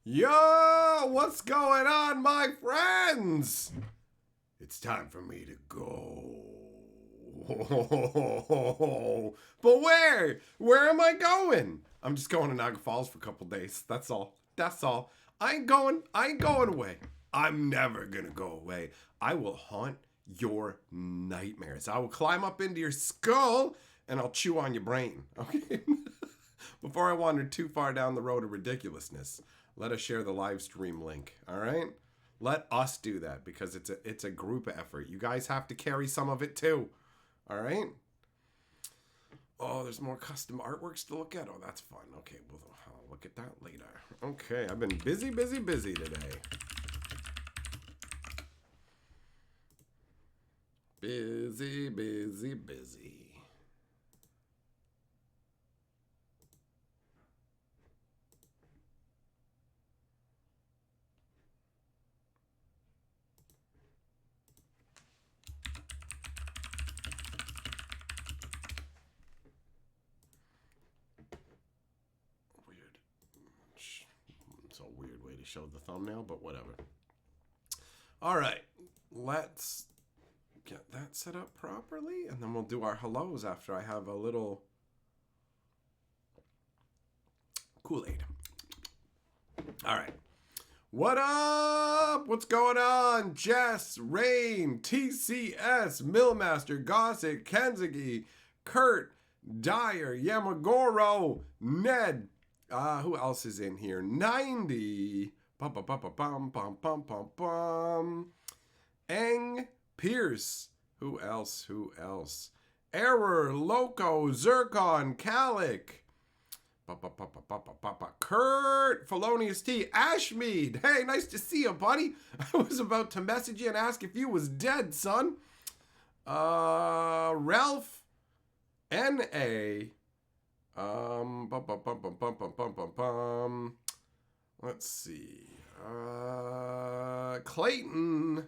Yo, what's going on, my friends? It's time for me to go. But where? Where am I going? I'm just going to Niagara Falls for a couple days. That's all. That's all. I ain't going away. I'm never gonna go away. I will haunt your nightmares. I will climb up into your skull and I'll chew on your brain. Okay? Before I wander too far down the road of ridiculousness, let us share the live stream link. All right? Let us do that because it's a group effort. You guys have to carry some of it too. All right? Oh, there's more custom artworks to look at. Oh, that's fun. Okay, well, I'll look at that later. Okay, I've been busy today. Busy. Weird. It's a weird way to show the thumbnail, but whatever. All right, let's get that set up properly, and then we'll do our hellos after I have a little Kool-Aid. All right. What up? What's going on? Jess, Rain, TCS, Millmaster, Gossett, Kenzigi, Kurt, Dyer, Yamagoro, Ned. Who else is in here? 90. Bum, bum, bum, bum, bum, bum, bum, bum, bum. Eng, Pierce. Who else? Error, Loco, Zircon, Calic. Kurt, Felonious T, Ashmead. Hey, nice to see you, buddy. I was about to message you and ask if you was dead, son. Ralph, N.A. Let's see. Clayton,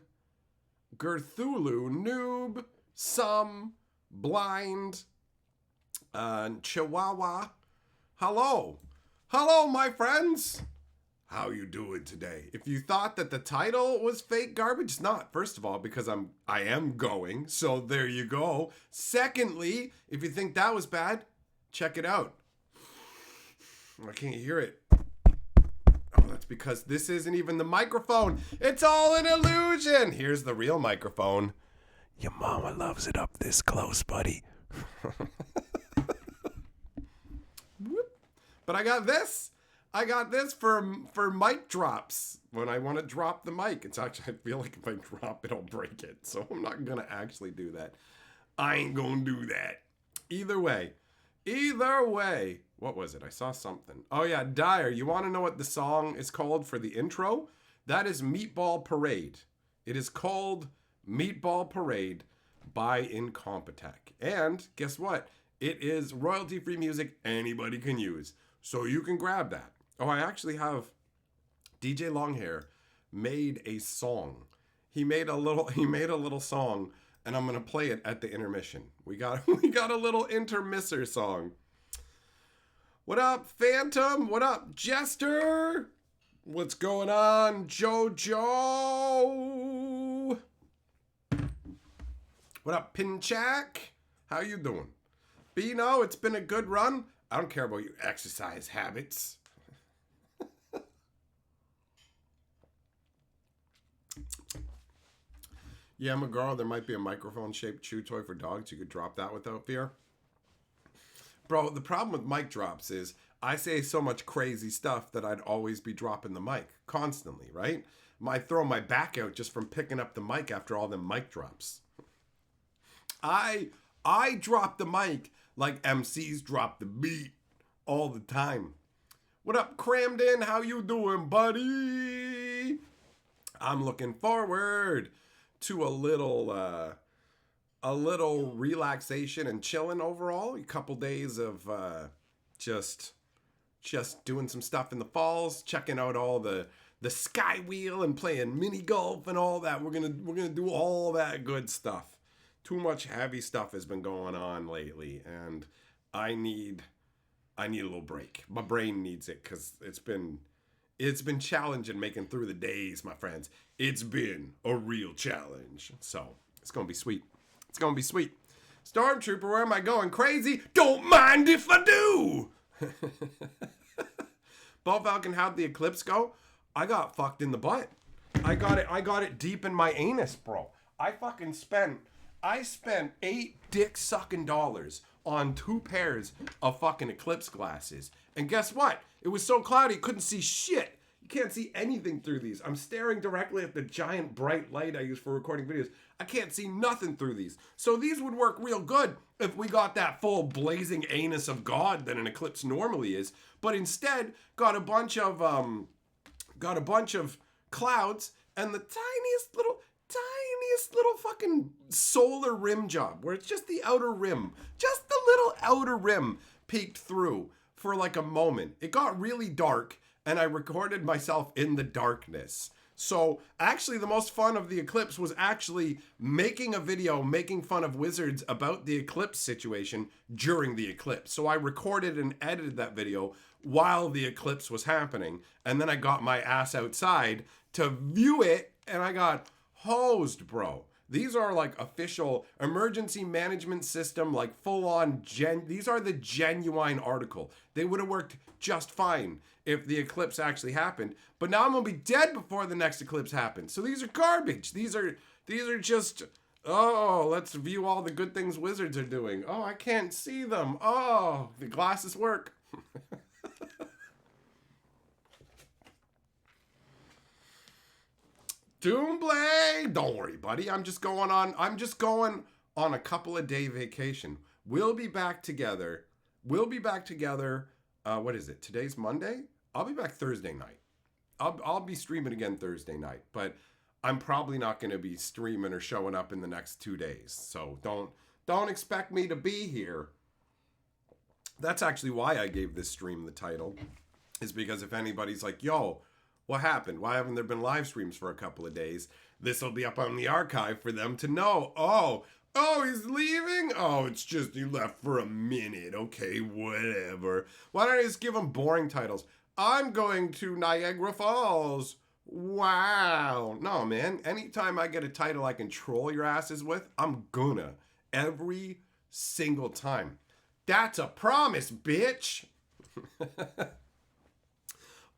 Gerthulu, Noob, Some, Blind, Chihuahua. Hello, my friends. How you doing today? If you thought that the title was fake garbage, it's not. First of all, because I am going, so there you go. Secondly, if you think that was bad, check it out. I can't hear it. Oh, that's because this isn't even the microphone. It's all an illusion. Here's the real microphone. Your mama loves it up this close, buddy. But I got this for mic drops. When I want to drop the mic, it's actually, I feel like if I drop it, I'll break it. So I'm not going to actually do that. I ain't going to do that. Either way. What was it? I saw something. Oh yeah, Dyer, you want to know what the song is called for the intro? That is Meatball Parade. It is called Meatball Parade by Incompetech. And guess what? It is royalty-free music anybody can use. So you can grab that. Oh, I actually have DJ Longhair made a song. He made a little song, and I'm gonna play it at the intermission. We got a little intermisser song. What up, Phantom? What up, Jester? What's going on, Jojo? What up, Pinchak? How you doing? Bino, it's been a good run. I don't care about your exercise habits. Yeah, McGraw, there might be a microphone-shaped chew toy for dogs. You could drop that without fear. Bro, the problem with mic drops is I say so much crazy stuff that I'd always be dropping the mic constantly, right? I throw my back out just from picking up the mic after all them mic drops. I drop the mic like MCs drop the beat all the time. What up, Cramden? How you doing, buddy? I'm looking forward to a little relaxation and chilling overall. A couple days of just doing some stuff in the falls, checking out all the sky wheel and playing mini golf and all that. We're gonna do all that good stuff. Too much heavy stuff has been going on lately, and I need a little break. My brain needs it because it's been It's been challenging making through the days, my friends. It's been a real challenge. So, it's going to be sweet. It's going to be sweet. Stormtrooper, where am I going? Crazy? Don't mind if I do! Ball Falcon, how'd the eclipse go? I got fucked in the butt. I got it deep in my anus, bro. I spent $8 dick sucking dollars on 2 pairs of fucking eclipse glasses. And guess what? It was so cloudy, couldn't see shit. You can't see anything through these. I'm staring directly at the giant bright light I use for recording videos. I can't see nothing through these. So these would work real good if we got that full blazing anus of God that an eclipse normally is. But instead, got a bunch of clouds and the tiniest little fucking solar rim job where it's just the outer rim, just the little outer rim peeked through for like a moment. It got really dark and I recorded myself in the darkness. So actually the most fun of the eclipse was actually making a video making fun of wizards about the eclipse situation during the eclipse. So I recorded and edited that video while the eclipse was happening. And then I got my ass outside to view it and I got hosed, bro. These are like official emergency management system, like full on these are the genuine article. They would have worked just fine if the eclipse actually happened. But now I'm gonna be dead before the next eclipse happens. So these are garbage. These are just, oh, let's view all the good things wizards are doing. Oh, I can't see them. Oh, the glasses work. Doomblade! Don't worry, buddy. I'm just going on a couple of day vacation. We'll be back together. What is it? Today's Monday? I'll be back Thursday night. I'll be streaming again Thursday night, but I'm probably not going to be streaming or showing up in the next 2 days. So don't expect me to be here. That's actually why I gave this stream the title, is because if anybody's like, yo, what happened? Why haven't there been live streams for a couple of days? This will be up on the archive for them to know. Oh, he's leaving? Oh, it's just he left for a minute. Okay, whatever. Why don't I just give him boring titles? I'm going to Niagara Falls. Wow. No, man. Anytime I get a title I can troll your asses with, I'm gonna. Every single time. That's a promise, bitch.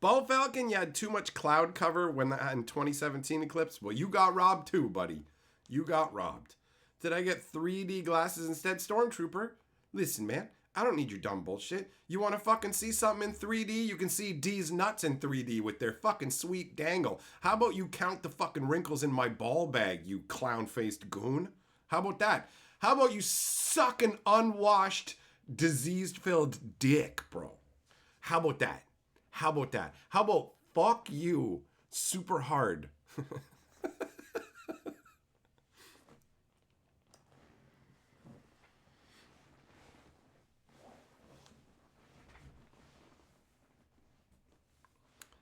Ball Falcon, you had too much cloud cover when in 2017 eclipse. Well, you got robbed too, buddy. You got robbed. Did I get 3D glasses instead? Stormtrooper, listen, man. I don't need your dumb bullshit. You want to fucking see something in 3D? You can see D's nuts in 3D with their fucking sweet dangle. How about you count the fucking wrinkles in my ball bag, you clown-faced goon? How about that? How about you suck an unwashed, disease-filled dick, bro? How about that? How about that? How about fuck you super hard?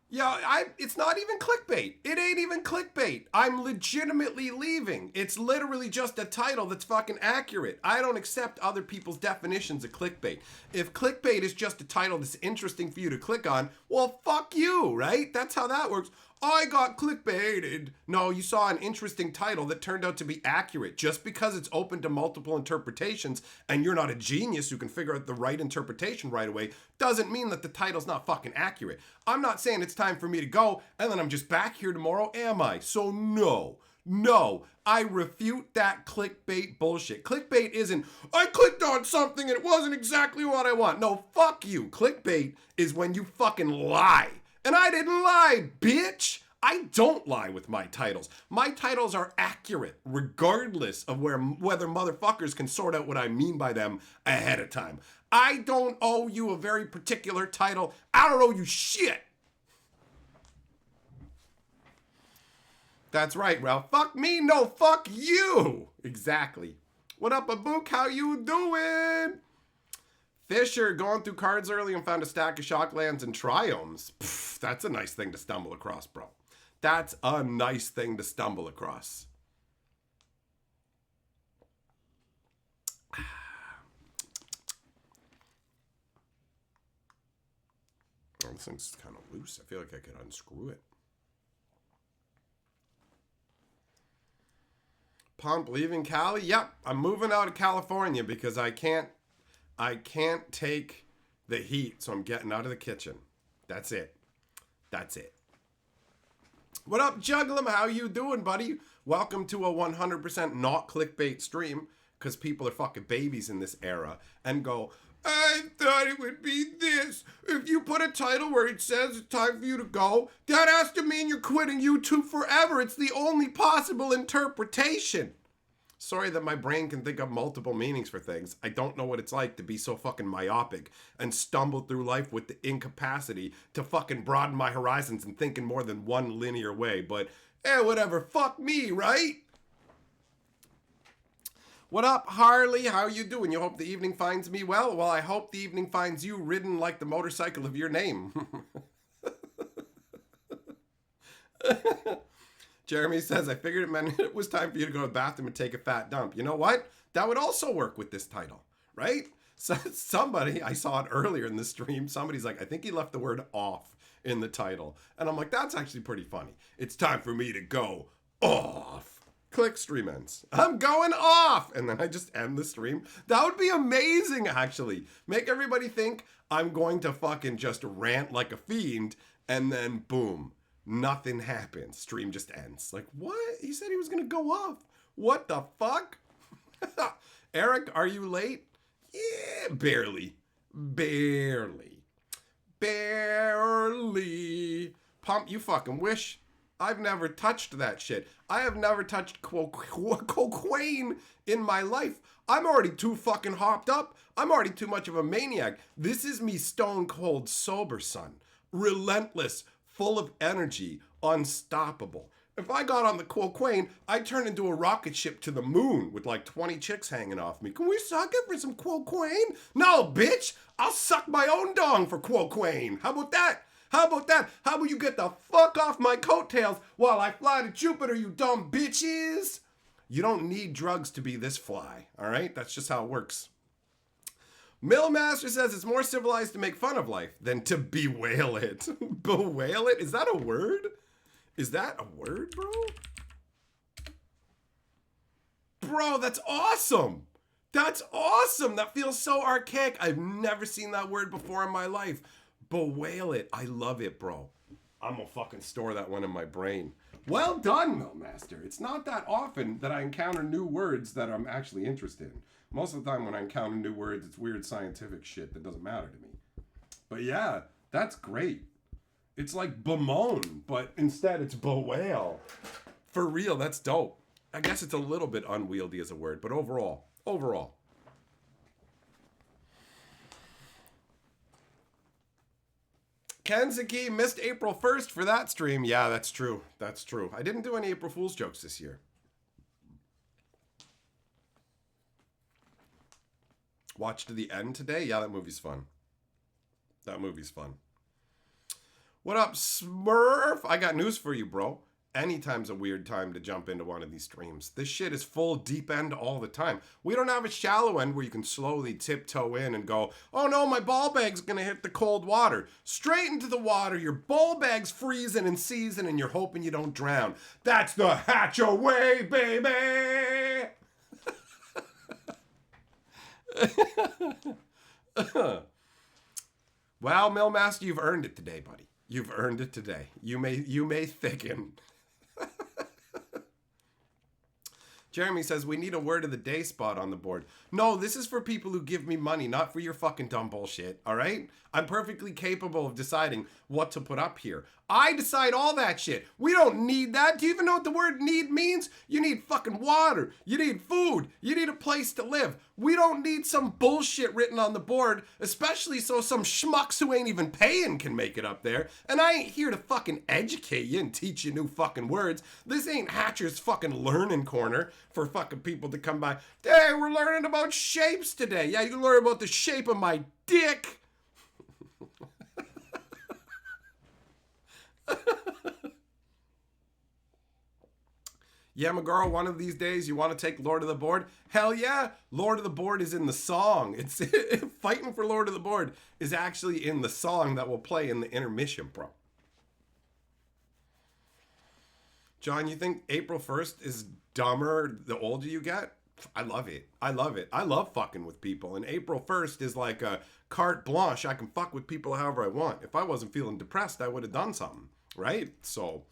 Yeah, it's not even clickbait. It ain't even clickbait. I'm legitimately leaving. It's literally just a title that's fucking accurate. I don't accept other people's definitions of clickbait. If clickbait is just a title that's interesting for you to click on, well, fuck you, right? That's how that works. I got clickbaited. No, you saw an interesting title that turned out to be accurate. Just because it's open to multiple interpretations and you're not a genius who can figure out the right interpretation right away doesn't mean that the title's not fucking accurate. I'm not saying it's time for me to go and then I'm just back here tomorrow, am I? So no, I refute that clickbait bullshit. Clickbait isn't, I clicked on something and it wasn't exactly what I want. No, fuck you. Clickbait is when you fucking lie. And I didn't lie, bitch. I don't lie with my titles. My titles are accurate, regardless of whether motherfuckers can sort out what I mean by them ahead of time. I don't owe you a very particular title. I don't owe you shit. That's right, Ralph. Fuck me, no, fuck you. Exactly. What up, Abook? How you doing? Fisher, going through cards early and found a stack of Shocklands and Triomes. Pfft, that's a nice thing to stumble across, bro. That's a nice thing to stumble across. This thing's kind of loose. I feel like I could unscrew it. Pump leaving Cali? Yep, I'm moving out of California because I can't take the heat, so I'm getting out of the kitchen. That's it. That's it. What up, Jugglem? How you doing, buddy? Welcome to a 100% not clickbait stream, because people are fucking babies in this era and go, I thought it would be this. If you put a title where it says it's time for you to go, that has to mean you're quitting YouTube forever. It's the only possible interpretation. Sorry that my brain can think of multiple meanings for things. I don't know what it's like to be so fucking myopic and stumble through life with the incapacity to fucking broaden my horizons and think in more than one linear way. But, whatever. Fuck me, right? What up, Harley? How you doing? You hope the evening finds me well? Well, I hope the evening finds you ridden like the motorcycle of your name. Jeremy says, I figured it meant it was time for you to go to the bathroom and take a fat dump. You know what? That would also work with this title, right? So somebody, I saw it earlier in the stream, somebody's like, I think he left the word off in the title. And I'm like, that's actually pretty funny. It's time for me to go off. Click, stream ends. I'm going off. And then I just end the stream. That would be amazing, actually. Make everybody think I'm going to fucking just rant like a fiend. And then boom. Nothing happens. Stream just ends. Like, what? He said he was going to go off. What the fuck? Eric, are you late? Yeah, barely. Barely. Pump, you fucking wish. I've never touched that shit. I have never touched cocaine in my life. I'm already too fucking hopped up. I'm already too much of a maniac. This is me stone cold sober, son. Relentless. Full of energy, unstoppable. If I got on the cocaine, I'd turn into a rocket ship to the moon with like 20 chicks hanging off me. Can we suck it for some cocaine? No, bitch! I'll suck my own dong for cocaine. How about that? How about that? How about you get the fuck off my coattails while I fly to Jupiter, you dumb bitches? You don't need drugs to be this fly, all right? That's just how it works. Millmaster says it's more civilized to make fun of life than to bewail it. Bewail it? Is that a word? Is that a word, bro? Bro, that's awesome. That's awesome. That feels so archaic. I've never seen that word before in my life. Bewail it. I love it, bro. I'm gonna fucking store that one in my brain. Well done, Millmaster. It's not that often that I encounter new words that I'm actually interested in. Most of the time when I encounter new words, it's weird scientific shit that doesn't matter to me. But yeah, that's great. It's like bemoan, but instead it's bewail. For real, that's dope. I guess it's a little bit unwieldy as a word, but overall. Kenzuki missed April 1st for that stream. Yeah, that's true. That's true. I didn't do any April Fool's jokes this year. Watched to the end today? Yeah, that movie's fun. That movie's fun. What up, Smurf? I got news for you, bro. Anytime's a weird time to jump into one of these streams. This shit is full deep end all the time. We don't have a shallow end where you can slowly tiptoe in and go, oh no, my ball bag's gonna hit the cold water. Straight into the water, your ball bag's freezing and seizing and you're hoping you don't drown. That's the hatch away, baby! Well, Millmaster, you've earned it today, buddy. You've earned it today. You may thicken. Jeremy says, we need a word of the day spot on the board. No, this is for people who give me money, not for your fucking dumb bullshit, all right? I'm perfectly capable of deciding what to put up here. I decide all that shit. We don't need that. Do you even know what the word need means? You need fucking water. You need food. You need a place to live. We don't need some bullshit written on the board, especially so some schmucks who ain't even paying can make it up there. And I ain't here to fucking educate you and teach you new fucking words. This ain't Hatcher's fucking learning corner for fucking people to come by. Hey, we're learning about shapes today. Yeah, you can learn about the shape of my dick. Yeah, Magaro, one of these days you want to take Lord of the Board? Hell yeah! Lord of the Board is in the song. It's fighting for Lord of the Board is actually in the song that will play in the intermission, bro. John, you think April 1st is dumber the older you get? I love it. I love it. I love fucking with people. And April 1st is like a carte blanche. I can fuck with people however I want. If I wasn't feeling depressed, I would have done something, right? So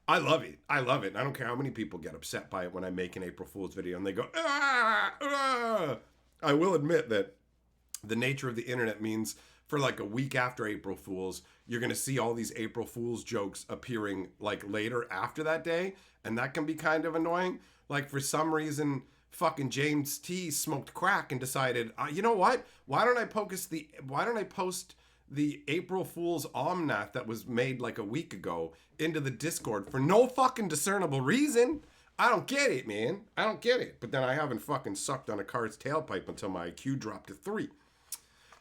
I love it. I love it. I don't care how many people get upset by it when I make an April Fool's video and they go, ah, ah. I will admit that the nature of the internet means for like a week after April Fool's, you're going to see all these April Fool's jokes appearing like later after that day. And that can be kind of annoying. Like for some reason, fucking James T smoked crack and decided, you know what? Why don't I post the April Fool's Omnath that was made like a week ago into the Discord for no fucking discernible reason? I don't get it, man. I don't get it. But then I haven't fucking sucked on a car's tailpipe until my IQ dropped to 3.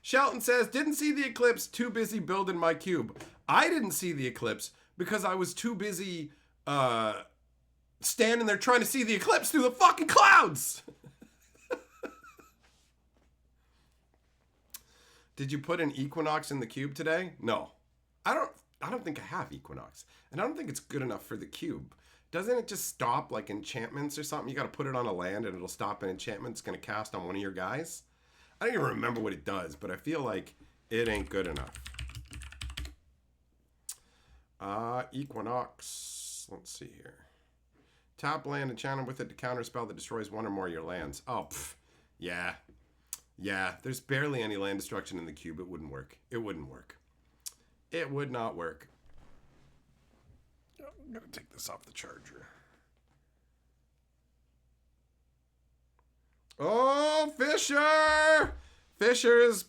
Shelton says, didn't see the eclipse, too busy building my cube. I didn't see the eclipse because I was too busy standing there trying to see the eclipse through the fucking clouds. Did you put an equinox in the cube today? No. I don't think I have equinox. And I don't think it's good enough for the cube. Doesn't it just stop like enchantments or something? You got to put it on a land and it'll stop an enchantment it's going to cast on one of your guys? I don't even remember what it does, but I feel like it ain't good enough. Equinox. Let's see here. Tap land enchant with it to counter a spell that destroys one or more of your lands. Oh, yeah. Yeah, there's barely any land destruction in the cube. It wouldn't work. It wouldn't work. It would not work. I'm going to take this off the charger. Oh, Fisher! Fisher is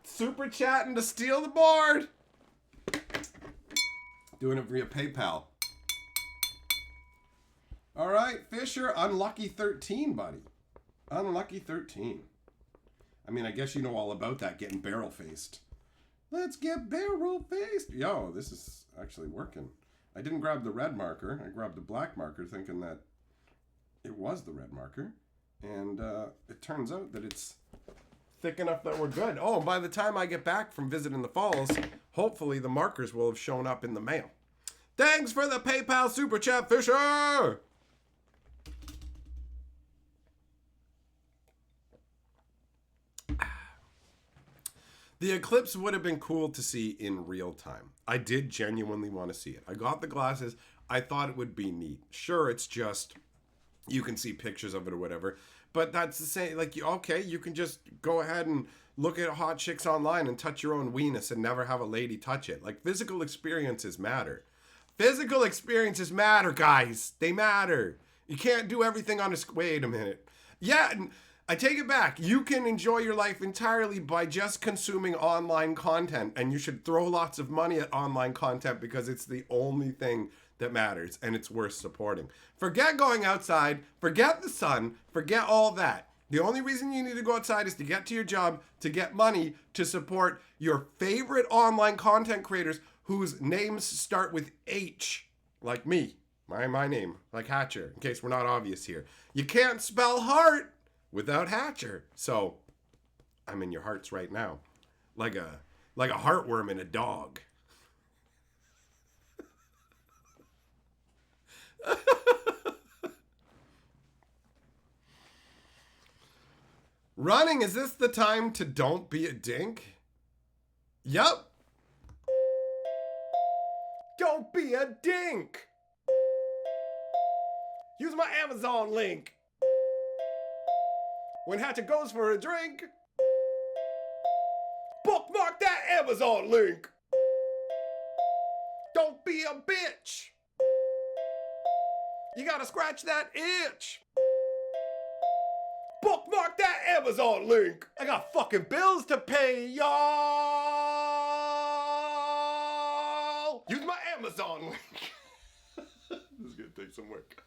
super chatting to steal the board. Doing it via PayPal. All right, Fisher, unlucky 13, buddy. Unlucky 13. I mean, I guess you know all about that, getting barrel-faced. Let's get barrel-faced. Yo, this is actually working. I didn't grab the red marker. I grabbed the black marker thinking that it was the red marker. And it turns out that it's thick enough that we're good. Oh, by the time I get back from visiting the falls, hopefully the markers will have shown up in the mail. Thanks for the PayPal super chat, Fisher! The eclipse would have been cool to see in real time. I did genuinely want to see it. I got the glasses. I thought it would be neat. Sure, it's just, you can see pictures of it or whatever. But that's the same, like, okay, you can just go ahead and look at hot chicks online and touch your own weenus and never have a lady touch it. Like, physical experiences matter. Physical experiences matter, guys. They matter. You can't do everything on a... Wait a minute. Yeah, I take it back. You can enjoy your life entirely by just consuming online content, and you should throw lots of money at online content because it's the only thing that matters and it's worth supporting. Forget going outside, forget the sun, forget all that. The only reason you need to go outside is to get to your job, to get money, to support your favorite online content creators whose names start with H, like me, my name, like Hatcher, in case we're not obvious here. You can't spell heart without Hatcher. So I'm in your hearts right now. Like a heartworm in a dog. Running, is this the time to don't be a dink? Yup. Don't be a dink. Use my Amazon link. When Hatcher goes for a drink, bookmark that Amazon link. Don't be a bitch. You gotta scratch that itch. Bookmark that Amazon link. I got fucking bills to pay, y'all. Use my Amazon link. This is gonna take some work.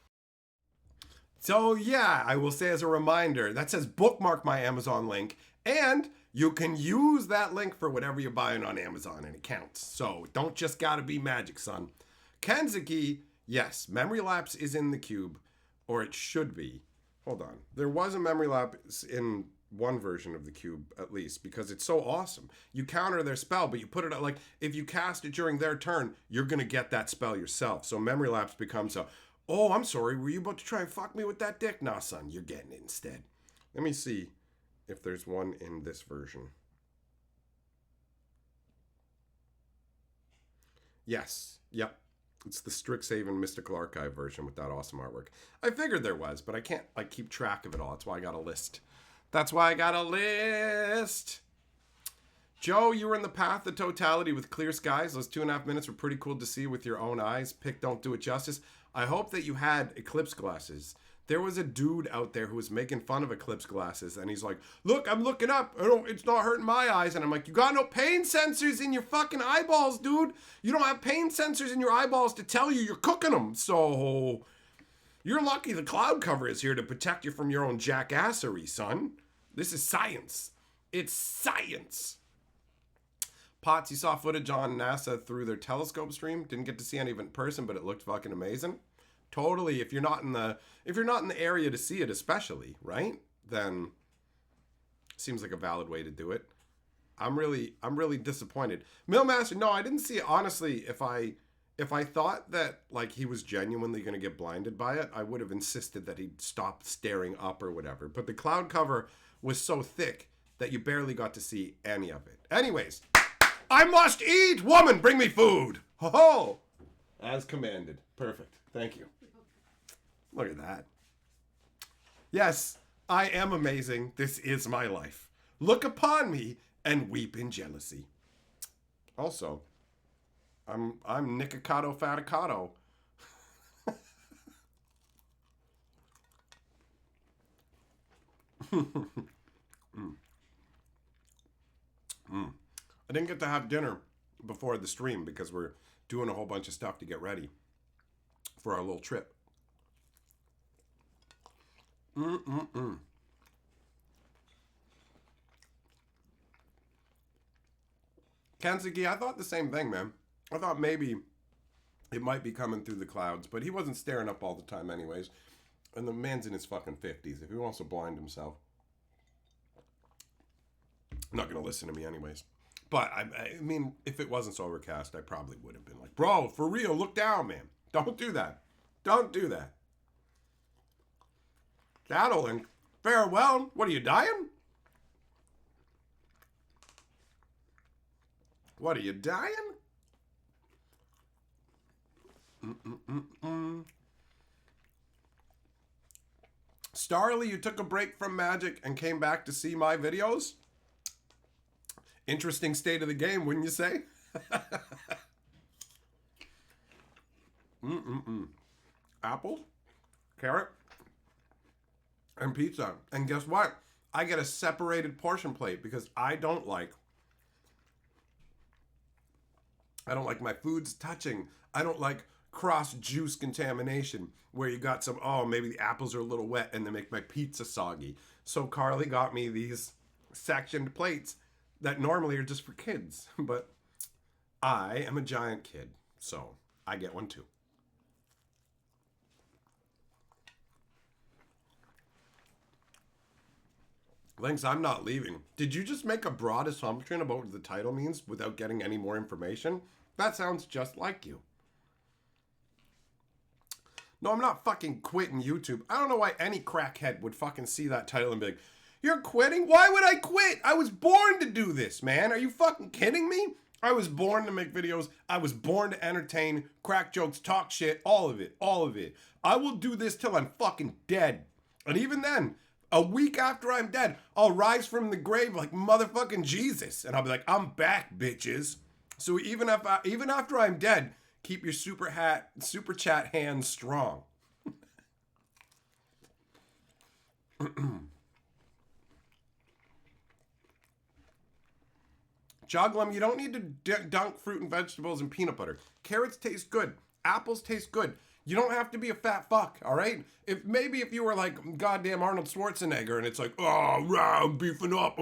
So yeah, I will say as a reminder, that says bookmark my Amazon link, and you can use that link for whatever you're buying on Amazon, and it counts. So don't just gotta be magic, son. Kenzuki, yes, memory lapse is in the cube. Or it should be. Hold on. There was a memory lapse in one version of the cube, at least, because it's so awesome. You counter their spell, but you put it like, if you cast it during their turn, you're going to get that spell yourself. So memory lapse becomes a, oh, I'm sorry, were you about to try and fuck me with that dick? Nah, son, you're getting it instead. Let me see if there's one in this version. Yes. Yep. It's the Strixhaven Mystical Archive version with that awesome artwork. I figured there was, but I can't like keep track of it all. That's why I got a list. That's why I got a list. Joe, you were in the path of totality with clear skies. Those 2.5 minutes were pretty cool to see with your own eyes. Pick don't do it justice. I hope that you had eclipse glasses. There was a dude out there who was making fun of eclipse glasses, and he's like, look, I'm looking up. It's not hurting my eyes. And I'm like, you got no pain sensors in your fucking eyeballs, dude. You don't have pain sensors in your eyeballs to tell you you're cooking them. So you're lucky the cloud cover is here to protect you from your own jackassery, son. This is science. It's science. Potts, you saw footage on NASA through their telescope stream. Didn't get to see any of it in person, but it looked fucking amazing. Totally, if you're not in the area to see it, especially, right? Then seems like a valid way to do it. I'm really disappointed. Millmaster, no, I didn't see it. Honestly, if I thought that like he was genuinely going to get blinded by it, I would have insisted that he'd stop staring up or whatever. But the cloud cover was so thick that you barely got to see any of it. Anyways, I must eat. Woman, bring me food. Ho ho. As commanded. Perfect. Thank you. Look at that. Yes, I am amazing. This is my life. Look upon me and weep in jealousy. Also, I'm Nicocado Faticato. I didn't get to have dinner before the stream because we're doing a whole bunch of stuff to get ready for our little trip. Kensuke, I thought the same thing, man. I thought maybe it might be coming through the clouds, but he wasn't staring up all the time anyways. And the man's in his fucking 50s. If he wants to blind himself, not going to listen to me anyways. But, I mean, if it wasn't so overcast, I probably would have been like, bro, for real, look down, man. Don't do that. Don't do that. Daddling. Farewell. What are you, dying? What are you, dying? Starly, you took a break from Magic and came back to see my videos? Interesting state of the game, wouldn't you say? Apple, carrot, and pizza. And guess what? I get a separated portion plate because I don't like my foods touching. I don't like cross juice contamination where you got some, oh, maybe the apples are a little wet and they make my pizza soggy. So Carly got me these sectioned plates that normally are just for kids. But I am a giant kid, so I get one too. Thanks, I'm not leaving. Did you just make a broad assumption about what the title means without getting any more information? That sounds just like you. No, I'm not fucking quitting YouTube. I don't know why any crackhead would fucking see that title and be like, you're quitting? Why would I quit? I was born to do this, man. Are you fucking kidding me? I was born to make videos. I was born to entertain, crack jokes, talk shit, all of it, all of it. I will do this till I'm fucking dead. And even then, a week after I'm dead, I'll rise from the grave like motherfucking Jesus. And I'll be like, I'm back, bitches. So even after I'm dead, keep your super chat hands strong. Joglum, you don't need to dunk fruit and vegetables in peanut butter. Carrots taste good. Apples taste good. You don't have to be a fat fuck, all right? If you were like goddamn Arnold Schwarzenegger and it's like, oh, rah, I'm beefing up,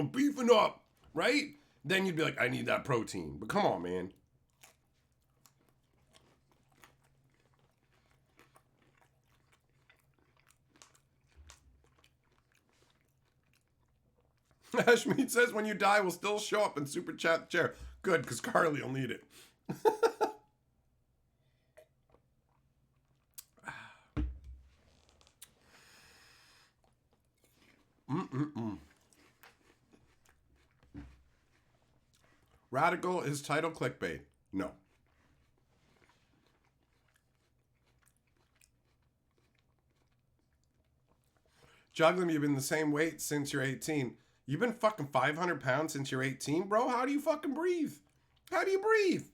right? Then you'd be like, I need that protein. But come on, man. Ashmead says when you die, we'll still show up and super chat the chair. Good, because Carly will need it. Radical is title clickbait. No. Juggling, you've been the same weight since you're 18. You've been fucking 500 pounds since you're 18, bro? How do you fucking breathe? How do you breathe?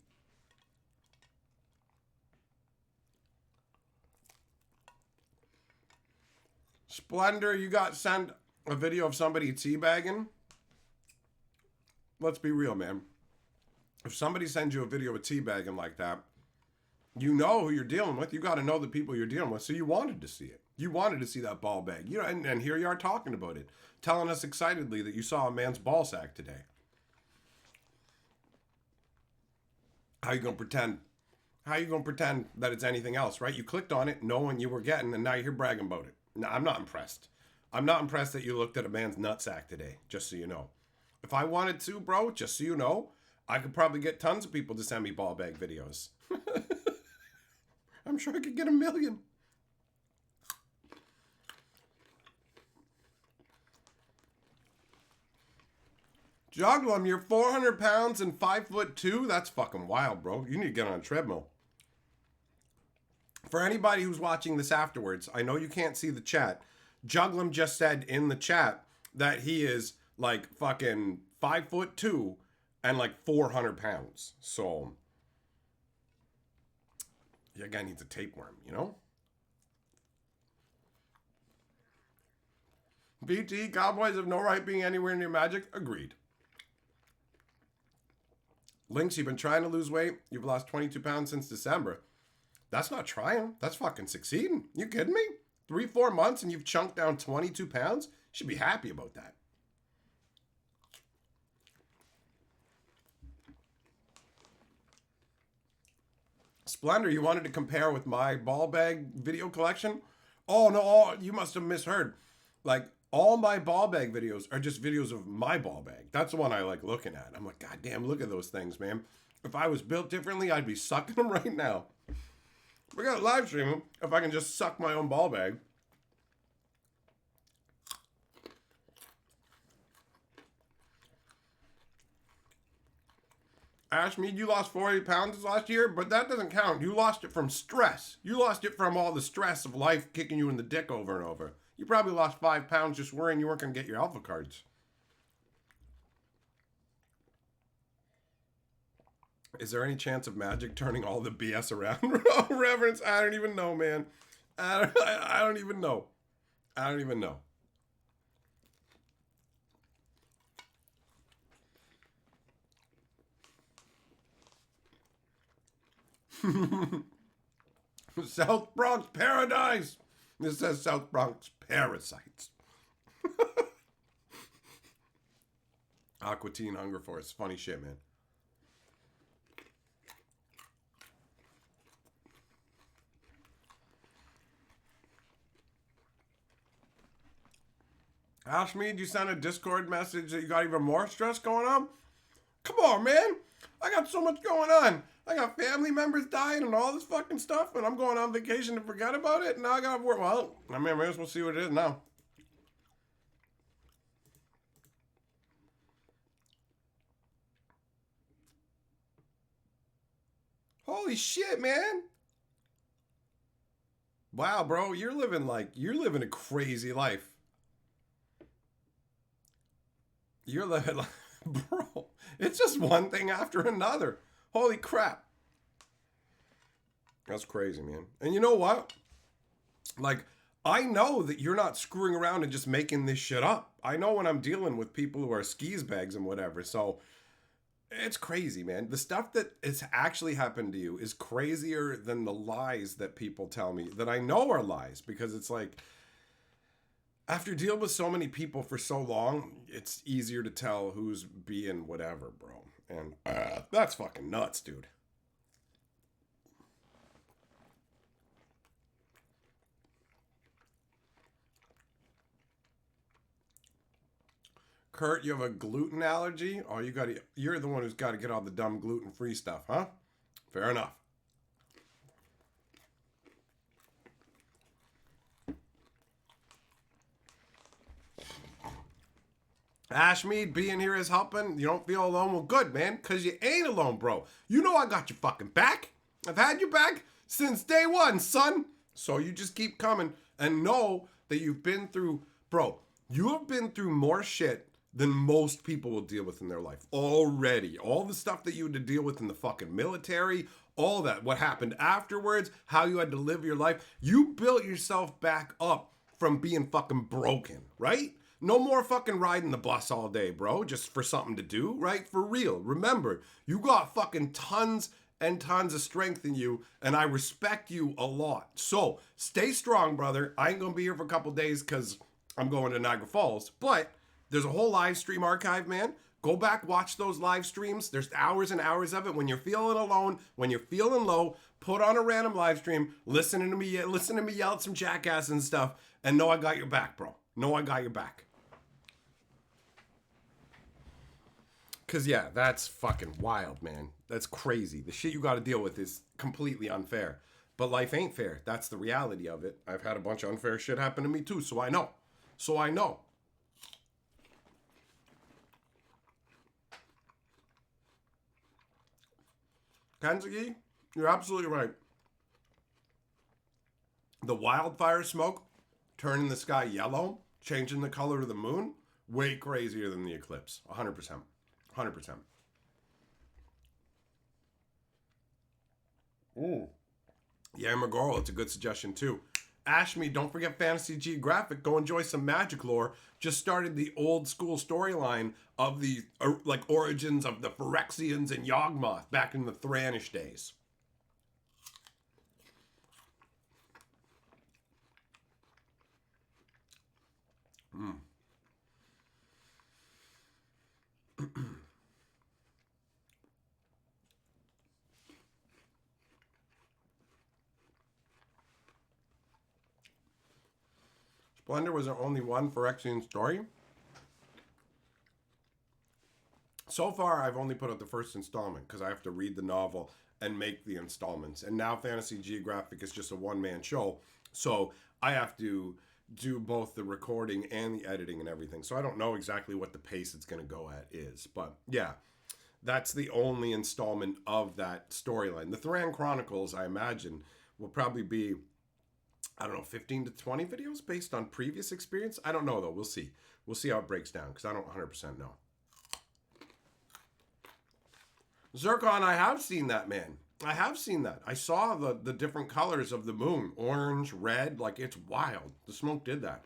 Splendor, you got sent a video of somebody teabagging? Let's be real, man. If somebody sends you a video of teabagging like that, you know who you're dealing with. You got to know the people you're dealing with. So you wanted to see it. You wanted to see that ball bag. You know, and here you are talking about it, telling us excitedly that you saw a man's ball sack today. How you gonna pretend? How you gonna pretend that it's anything else, right? You clicked on it, knowing you were getting, and now you're bragging about it. No, I'm not impressed. I'm not impressed that you looked at a man's nutsack today. Just so you know, if I wanted to, bro, just so you know, I could probably get tons of people to send me ball bag videos. I'm sure I could get 1 million. Joglum, you're 400 pounds and 5'2". That's fucking wild, bro. You need to get on a treadmill. For anybody who's watching this afterwards, I know you can't see the chat. Juglum just said in the chat that he is like fucking 5'2" and like 400 pounds. So, yeah, guy needs a tapeworm, you know? BT, Cowboys have no right being anywhere near Magic. Agreed. Lynx, you've been trying to lose weight. You've lost 22 pounds since December. That's not trying. That's fucking succeeding. You kidding me? 3-4 months and you've chunked down 22 pounds? You should be happy about that. Splendor, you wanted to compare with my ball bag video collection? Oh, no, you must have misheard. Like, all my ball bag videos are just videos of my ball bag. That's the one I like looking at. I'm like, God damn, look at those things, man. If I was built differently, I'd be sucking them right now. We're going to live stream them if I can just suck my own ball bag. Ashmead, you lost 40 pounds last year, but that doesn't count. You lost it from stress. You lost it from all the stress of life kicking you in the dick over and over. You probably lost 5 pounds just worrying you weren't going to get your alpha cards. Is there any chance of Magic turning all the BS around? Reverence, I don't even know, man. I don't even know. I don't even know. South Bronx Paradise. This says South Bronx Parasites. Aqua Teen Hunger Force. Funny shit, man. Ashmead, you sent a Discord message that you got even more stress going on? Come on, man. I got so much going on. I got family members dying and all this fucking stuff, and I'm going on vacation to forget about it, and now I gotta work. Well, I mean, I may as well see what it is now. Holy shit, man. Wow, bro, you're living a crazy life. You're living like, bro, it's just one thing after another. Holy crap. That's crazy, man. And you know what? Like, I know that you're not screwing around and just making this shit up. I know when I'm dealing with people who are skis bags and whatever. So it's crazy, man. The stuff that has actually happened to you is crazier than the lies that people tell me that I know are lies, because it's like, after dealing with so many people for so long, it's easier to tell who's being whatever, bro. And that's fucking nuts, dude. Kurt, you have a gluten allergy? Oh, you're the one who's got to get all the dumb gluten-free stuff, huh? Fair enough. Ashmead being here is helping. You don't feel alone? Well, good, man, because you ain't alone, bro. You know I got your fucking back. I've had your back since day one, son. So you just keep coming and know that you've been through, bro, you have been through more shit than most people will deal with in their life already. All the stuff that you had to deal with in the fucking military, all that, what happened afterwards, how you had to live your life. You built yourself back up from being fucking broken, right? No more fucking riding the bus all day, bro, just for something to do, right? For real. Remember, you got fucking tons and tons of strength in you, and I respect you a lot. So, stay strong, brother. I ain't gonna be here for a couple days because I'm going to Niagara Falls, but there's a whole live stream archive, man. Go back, watch those live streams. There's hours and hours of it. When you're feeling alone, when you're feeling low, put on a random live stream, listen to me yell at some jackass and stuff, and know I got your back, bro. Know I got your back. Cause yeah, that's fucking wild, man. That's crazy. The shit you gotta deal with is completely unfair. But life ain't fair. That's the reality of it. I've had a bunch of unfair shit happen to me too, so I know. So I know. Kanzuki, you're absolutely right. The wildfire smoke turning the sky yellow, changing the color of the moon, way crazier than the eclipse. 100%. 100%. Ooh. Yeah, Magoro, it's a good suggestion too. Ashme, don't forget Fantasy Geographic. Go enjoy some magic lore. Just started the old school storyline of the like origins of the Phyrexians and Yawgmoth back in the Thranish days. Mm. Splendor was there only one Phyrexian story? So far, I've only put out the first installment because I have to read the novel and make the installments. And now Fantasy Geographic is just a one-man show. So I have to do both the recording and the editing and everything. So I don't know exactly what the pace it's going to go at is. But yeah, that's the only installment of that storyline. The Thran Chronicles, I imagine, will probably be, I don't know, 15 to 20 videos based on previous experience. I don't know, though. We'll see. We'll see how it breaks down because I don't 100% know. Zircon, I have seen that, man. I have seen that. I saw the different colors of the moon. Orange, red, like it's wild. The smoke did that.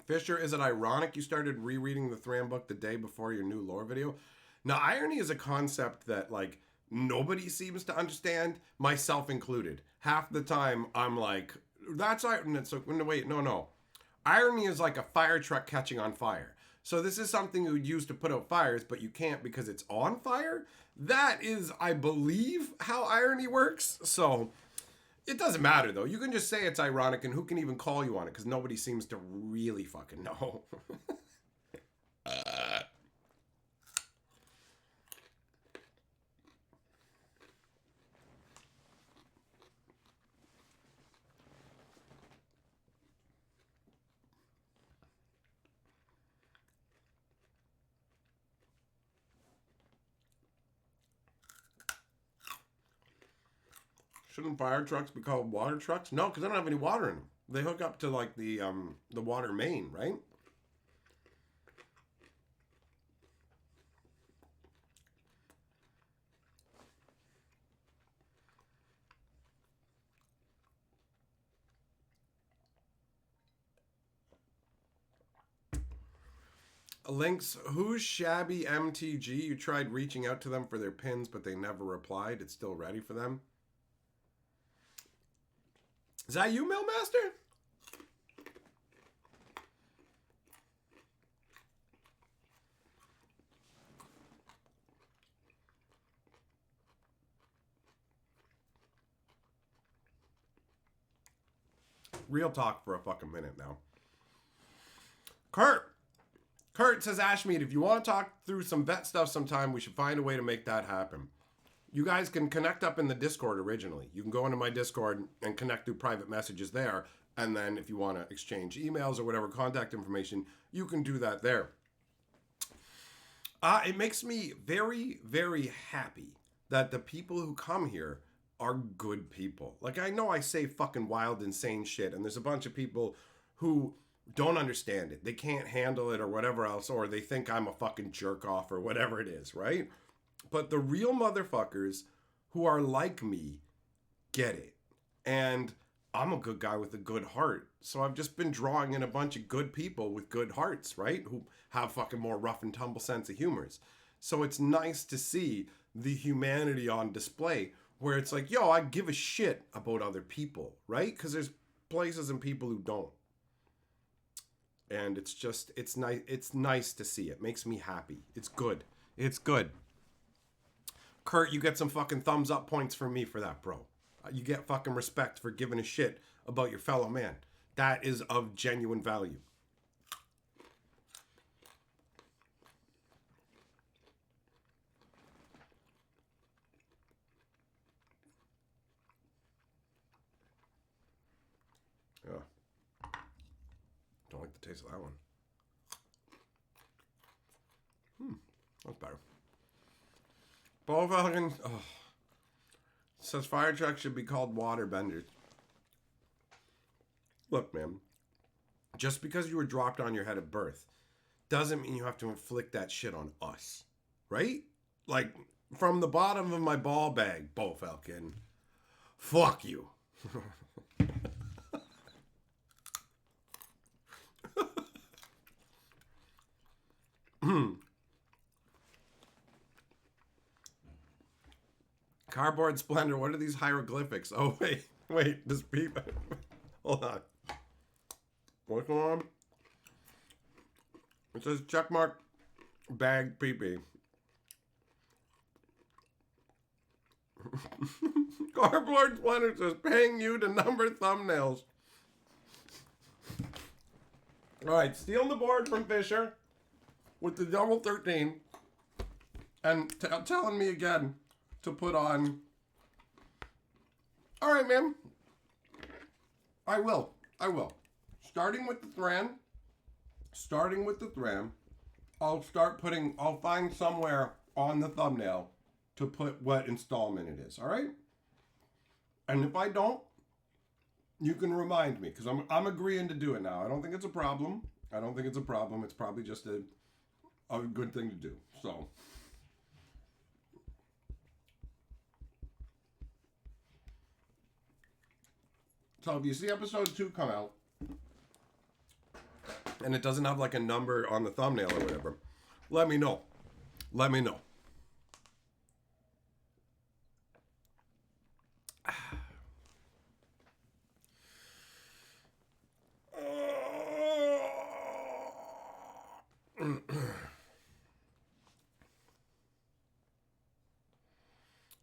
Fisher, is it ironic you started rereading the Thran book the day before your new lore video? Now, irony is a concept that, like, nobody seems to understand, myself included. Half the time, I'm like, that's irony. It's like, wait, no. Irony is like a fire truck catching on fire. So this is something you would use to put out fires, but you can't because it's on fire? That is, I believe, how irony works. So it doesn't matter, though. You can just say it's ironic, and who can even call you on it? Because nobody seems to really fucking know. Shouldn't fire trucks be called water trucks? No, because they don't have any water in them. They hook up to like the water main, right? Links, who's Shabby MTG? You tried reaching out to them for their pins, but they never replied. It's still ready for them. Is that you, Millmaster? Real talk for a fucking minute now. Kurt says, Ashmead, if you want to talk through some vet stuff sometime, we should find a way to make that happen. You guys can connect up in the Discord originally. You can go into my Discord and connect through private messages there. And then if you want to exchange emails or whatever contact information, you can do that there. It makes me very, very happy that the people who come here are good people. Like, I know I say fucking wild, insane shit, and there's a bunch of people who don't understand it. They can't handle it or whatever else, or they think I'm a fucking jerk off or whatever it is, right? But the real motherfuckers who are like me get it. And I'm a good guy with a good heart. So I've just been drawing in a bunch of good people with good hearts, right? Who have fucking more rough and tumble sense of humors. So it's nice to see the humanity on display where it's like, yo, I give a shit about other people, right? Because there's places and people who don't. And it's just, it's nice to see. It makes me happy. It's good. It's good. Kurt, you get some fucking thumbs up points from me for that, bro. You get fucking respect for giving a shit about your fellow man. That is of genuine value. Yeah. Don't like the taste of that one. That's better. Bo Falcon says fire trucks should be called water benders. Look, man, just because you were dropped on your head at birth doesn't mean you have to inflict that shit on us, right? Like, from the bottom of my ball bag, Bo Falcon, fuck you. Cardboard Splendor, what are these hieroglyphics? Oh, wait, this people. Hold on. What's going on? It says checkmark bag pee-pee. Cardboard Splendor says paying you to number thumbnails. Alright, stealing the board from Fisher with the double 13 and telling me again to put on. Alright, man. I will. Starting with the Thran, I'll find somewhere on the thumbnail to put what installment it is, alright? And if I don't, you can remind me, because I'm agreeing to do it now. I don't think it's a problem. It's probably just a good thing to do. So if you see episode 2 come out, and it doesn't have like a number on the thumbnail or whatever, let me know.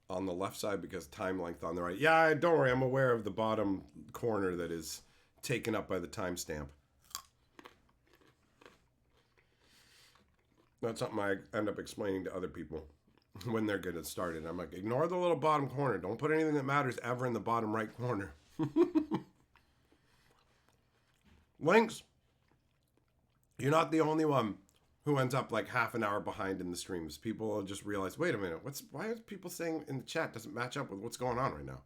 On the left side because time length on the right. Yeah, don't worry. I'm aware of the bottom corner that is taken up by the timestamp. That's something I end up explaining to other people when they're getting started. I'm like, ignore the little bottom corner. Don't put anything that matters ever in the bottom right corner. Links. You're not the only one who ends up like half an hour behind in the streams. People will just realize, wait a minute, why are people saying in the chat doesn't match up with what's going on right now?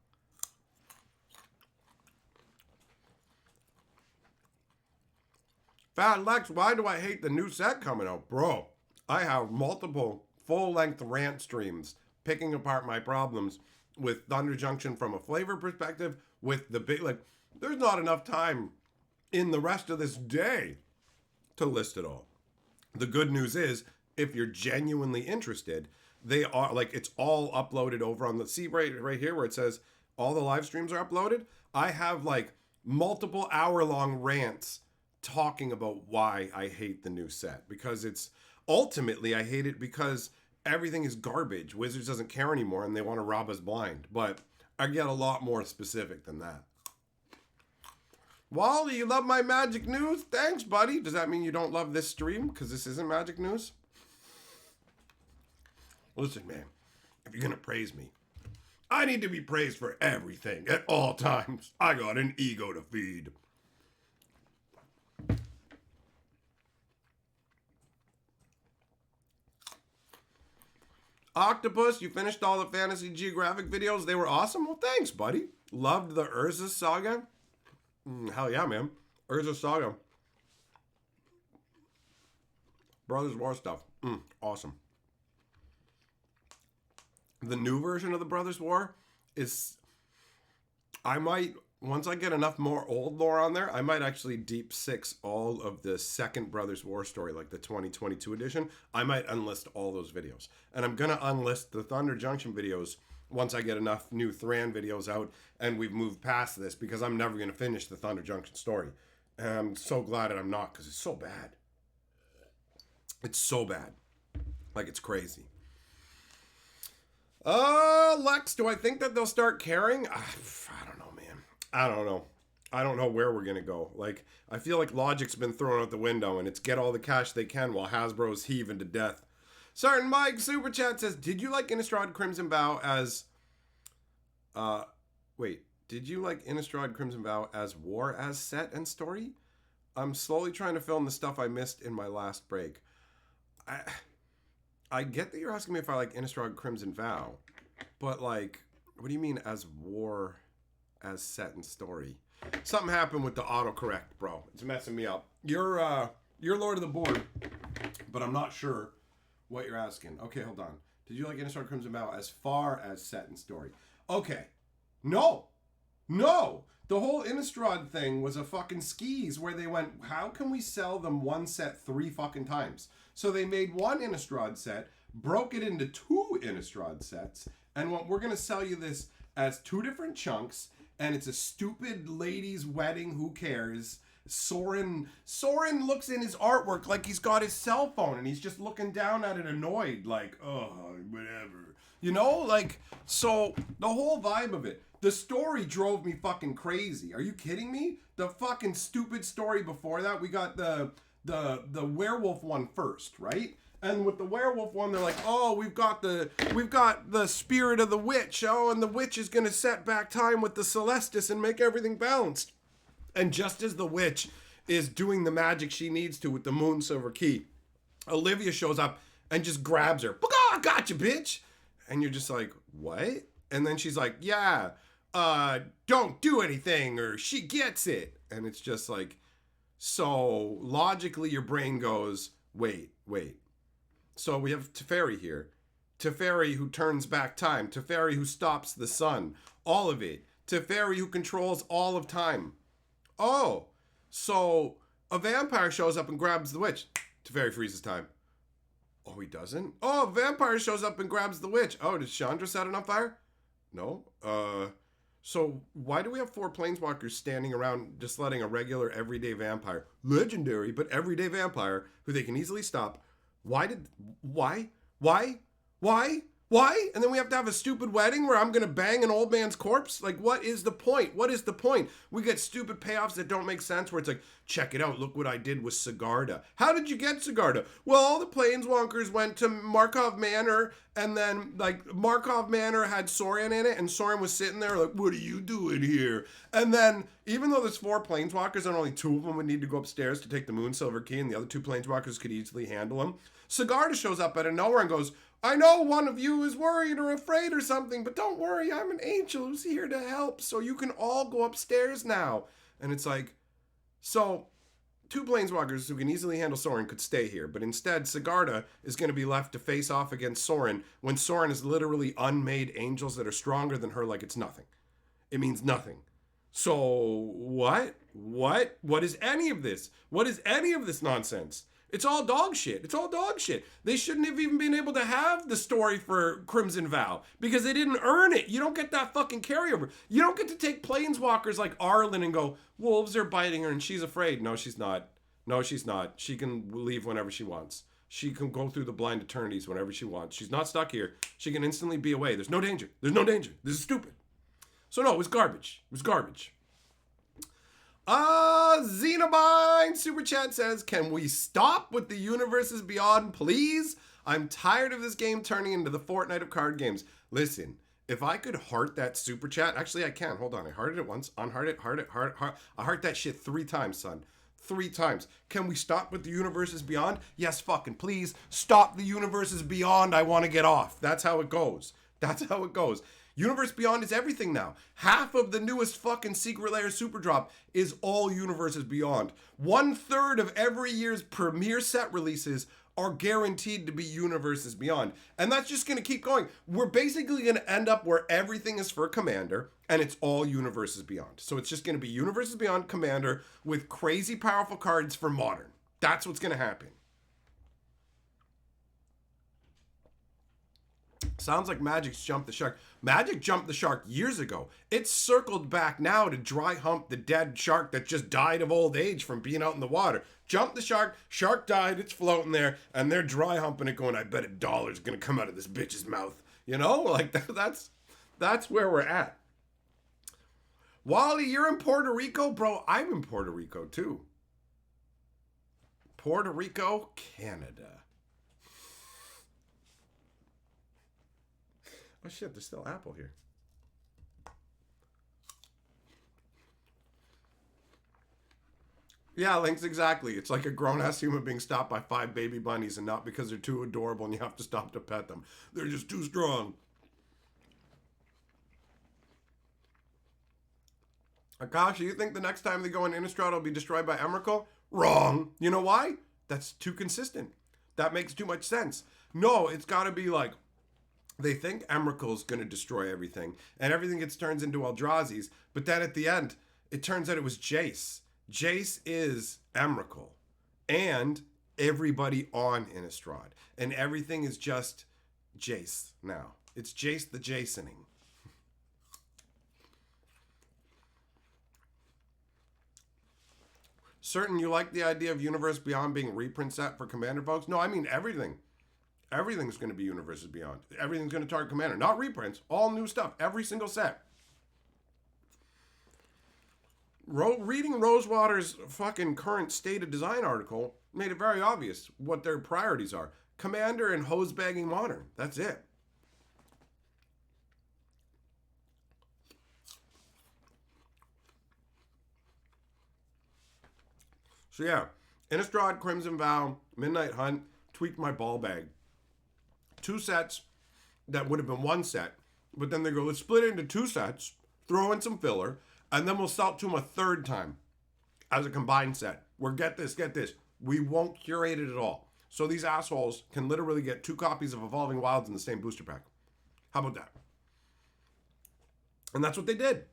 Fat Lex, why do I hate the new set coming out? Bro, I have multiple full-length rant streams picking apart my problems with Thunder Junction from a flavor perspective, with the big, like, there's not enough time in the rest of this day to list it all. The good news is, if you're genuinely interested, they are, like, it's all uploaded over on the, see right here where it says all the live streams are uploaded? I have, like, multiple hour-long rants talking about why I hate the new set. Because it's, ultimately, I hate it because everything is garbage. Wizards doesn't care anymore, and they want to rob us blind. But I get a lot more specific than that. Wally, you love my magic news? Thanks, buddy. Does that mean you don't love this stream? Because this isn't magic news? Listen, man, if you're going to praise me, I need to be praised for everything at all times. I got an ego to feed. Octopus, you finished all the Fantasy Geographic videos. They were awesome. Well, thanks, buddy. Loved the Urza saga. Hell yeah, man. Urza saga. Brothers War stuff. Awesome. The new version of the Brothers War is... I might, once I get enough more old lore on there, I might actually deep six all of the second Brothers War story, like the 2022 edition. I might unlist all those videos. And I'm going to unlist the Thunder Junction videos once I get enough new Thran videos out and we've moved past this, because I'm never going to finish the Thunder Junction story. And I'm so glad that I'm not, because it's so bad. It's so bad. Like, it's crazy. Lex, do I think that they'll start caring? I don't know, man. I don't know. I don't know where we're going to go. Like, I feel like logic's been thrown out the window, and it's get all the cash they can while Hasbro's heaving to death. Certain Mike Super Chat says, did you like Innistrad Crimson Vow as... did you like Innistrad Crimson Vow as War as set and story? I'm slowly trying to fill in the stuff I missed in my last break. I get that you're asking me if I like Innistrad Crimson Vow, but like, what do you mean as War as set and story? Something happened with the autocorrect, bro. It's messing me up. You're Lord of the Board, but I'm not sure what you're asking. Okay, hold on. Did you like Innistrad Crimson Vow as far as set and story? Okay. No. The whole Innistrad thing was a fucking skis where they went, how can we sell them one set 3 fucking times? So they made one Innistrad set, broke it into 2 Innistrad sets, and we're going to sell you this as 2 different chunks, and it's a stupid lady's wedding, who cares? Soren looks in his artwork like he's got his cell phone, and he's just looking down at it annoyed, like, oh, whatever. You know, like, so the whole vibe of it. The story drove me fucking crazy. Are you kidding me? The fucking stupid story before that, we got the werewolf one first, right? And with the werewolf one, they're like, oh, we've got the spirit of the witch. Oh, and the witch is gonna set back time with the Celestis and make everything balanced. And just as the witch is doing the magic she needs to with the Moon Silver Key, Olivia shows up and just grabs her. I got you, bitch. And you're just like, what? And then she's like, yeah, don't do anything, or she gets it. And it's just like, so logically your brain goes, wait. So we have Teferi here. Teferi who turns back time. Teferi who stops the sun. All of it. Teferi who controls all of time. Oh, so a vampire shows up and grabs the witch. Teferi freezes time. Oh, he doesn't? Oh, a vampire shows up and grabs the witch. Oh, did Chandra set it on fire? No. So why do we have 4 planeswalkers standing around just letting a regular everyday vampire, legendary but everyday vampire, who they can easily stop? Why? And then we have to have a stupid wedding where I'm going to bang an old man's corpse? Like, what is the point? We get stupid payoffs that don't make sense where it's like, check it out, look what I did with Sigarda. How did you get Sigarda? Well, all the planeswalkers went to Markov Manor, and then, like, Markov Manor had Sorin in it, and Sorin was sitting there like, what are you doing here? And then, even though there's 4 planeswalkers and only 2 of them would need to go upstairs to take the Moon Silver Key, and the other 2 planeswalkers could easily handle them, Sigarda shows up out of nowhere and goes, I know one of you is worried or afraid or something, but don't worry, I'm an angel who's here to help, so you can all go upstairs now. And it's like, so 2 planeswalkers who can easily handle Sorin could stay here, but instead Sigarda is going to be left to face off against Sorin when Sorin is literally unmade angels that are stronger than her like it's nothing. It means nothing. So what? What is any of this? What is any of this nonsense? It's all dog shit. They shouldn't have even been able to have the story for Crimson Vow because they didn't earn it. You don't get that fucking carryover. You don't get to take planeswalkers like Arlen and go, wolves are biting her and she's afraid. No, she's not. She can leave whenever she wants. She can go through the blind eternities whenever she wants. She's not stuck here. She can instantly be away. There's no danger. This is stupid. So no, it was garbage. Xenobine Super Chat says, can we stop with the universes beyond, please? I'm tired of this game turning into the Fortnite of card games. Listen, if I could heart that Super Chat, actually I can. Hold on, I hearted it once. Unheart it, heart it, heart. I heart that shit 3 times, son. 3 times. Can we stop with the universes beyond? Yes, fucking please. Stop the universes beyond. I want to get off. That's how it goes. That's how it goes. Universe Beyond is everything now. Half of the newest fucking Secret Lair Super Drop is all Universes Beyond. 1/3 of every year's premiere set releases are guaranteed to be Universes Beyond. And that's just going to keep going. We're basically going to end up where everything is for Commander and it's all Universes Beyond. So it's just going to be Universes Beyond Commander with crazy powerful cards for Modern. That's what's going to happen. Sounds like Magic's jumped the shark. Magic jumped the shark years ago. It's circled back now to dry hump the dead shark that just died of old age from being out in the water. Jumped the shark, shark died, it's floating there, and they're dry humping it going, I bet $1's gonna come out of this bitch's mouth. You know, like that's where we're at. Wally, you're in Puerto Rico? Bro, I'm in Puerto Rico too. Puerto Rico, Canada. Oh shit, there's still apple here. Yeah, Lynx, exactly. It's like a grown-ass human being stopped by 5 baby bunnies, and not because they're too adorable and you have to stop to pet them. They're just too strong. Akash, you think the next time they go in Innistrad will be destroyed by Emrakul? Wrong. You know why? That's too consistent. That makes too much sense. No, it's got to be like, they think Emrakul's going to destroy everything, and everything gets turned into Eldrazi's, but then at the end, it turns out it was Jace. Jace is Emrakul, and everybody on Innistrad, and everything is just Jace now. It's Jace the Jasoning. Certain you like the idea of Universe Beyond being reprint set for Commander folks? No, I mean everything. Everything's going to be Universes Beyond. Everything's going to target Commander. Not reprints. All new stuff. Every single set. Reading Rosewater's fucking current State of Design article made it very obvious what their priorities are. Commander and hose-bagging Modern. That's it. So yeah, Innistrad, Crimson Vow, Midnight Hunt, tweaked my ball bag. 2 sets that would have been 1 set, but then they go, let's split it into 2 sets, throw in some filler, and then we'll sell it to them a 3rd time as a combined set. Where get this, we won't curate it at all. So these assholes can literally get 2 copies of Evolving Wilds in the same booster pack. How about that? And that's what they did.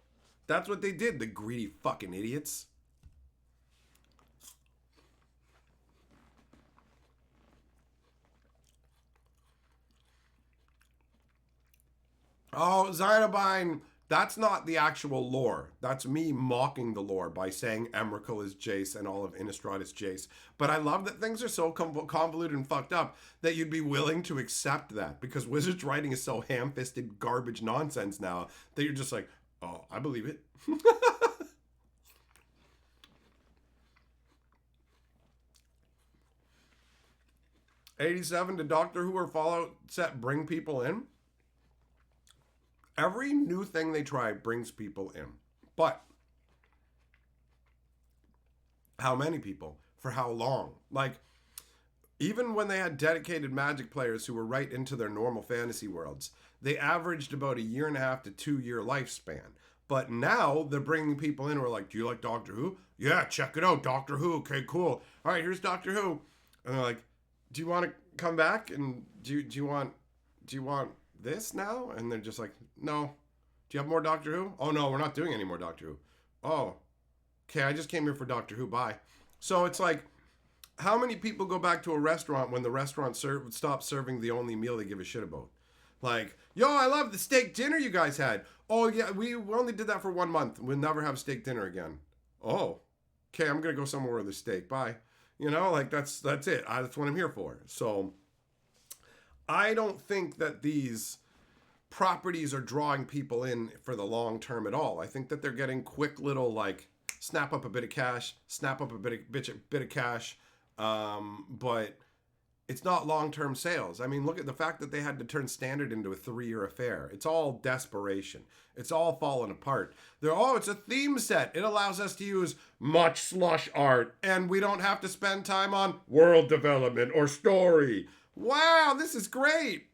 That's what they did, the greedy fucking idiots. Oh, Xenobine, that's not the actual lore. That's me mocking the lore by saying Emrakul is Jace and all of Innistrad is Jace. But I love that things are so convoluted and fucked up that you'd be willing to accept that, because Wizards writing is so ham-fisted garbage nonsense now that you're just like, oh, I believe it. 87 to Doctor Who or Fallout set bring people in? Every new thing they try brings people in. But how many people? For how long? Like, even when they had dedicated Magic players who were right into their normal fantasy worlds, they averaged about 1.5 to 2 year lifespan. But now they're bringing people in who are like, do you like Doctor Who? Yeah, check it out, Doctor Who. Okay, cool. All right, here's Doctor Who. And they're like, do you want to come back? And do you want this now? And they're just like, no. Do you have more Doctor Who? Oh no, we're not doing any more Doctor Who. Oh, okay, I just came here for Doctor Who, bye. So it's like, how many people go back to a restaurant when the restaurant stops serving the only meal they give a shit about? Like, yo, I love the steak dinner you guys had. Oh yeah, we only did that for 1 month. We'll never have steak dinner again. Oh, okay, I'm gonna go somewhere with a steak, bye. You know, like that's it. That's what I'm here for. So I don't think that these properties are drawing people in for the long term at all. I think that they're getting quick little like snap up a bit of cash, snap up a bit of cash, but it's not long-term sales. I mean, look at the fact that they had to turn Standard into a 3-year affair. It's all desperation. It's all falling apart. It's a theme set. It allows us to use much slush art, and we don't have to spend time on world development or story. Wow, this is great.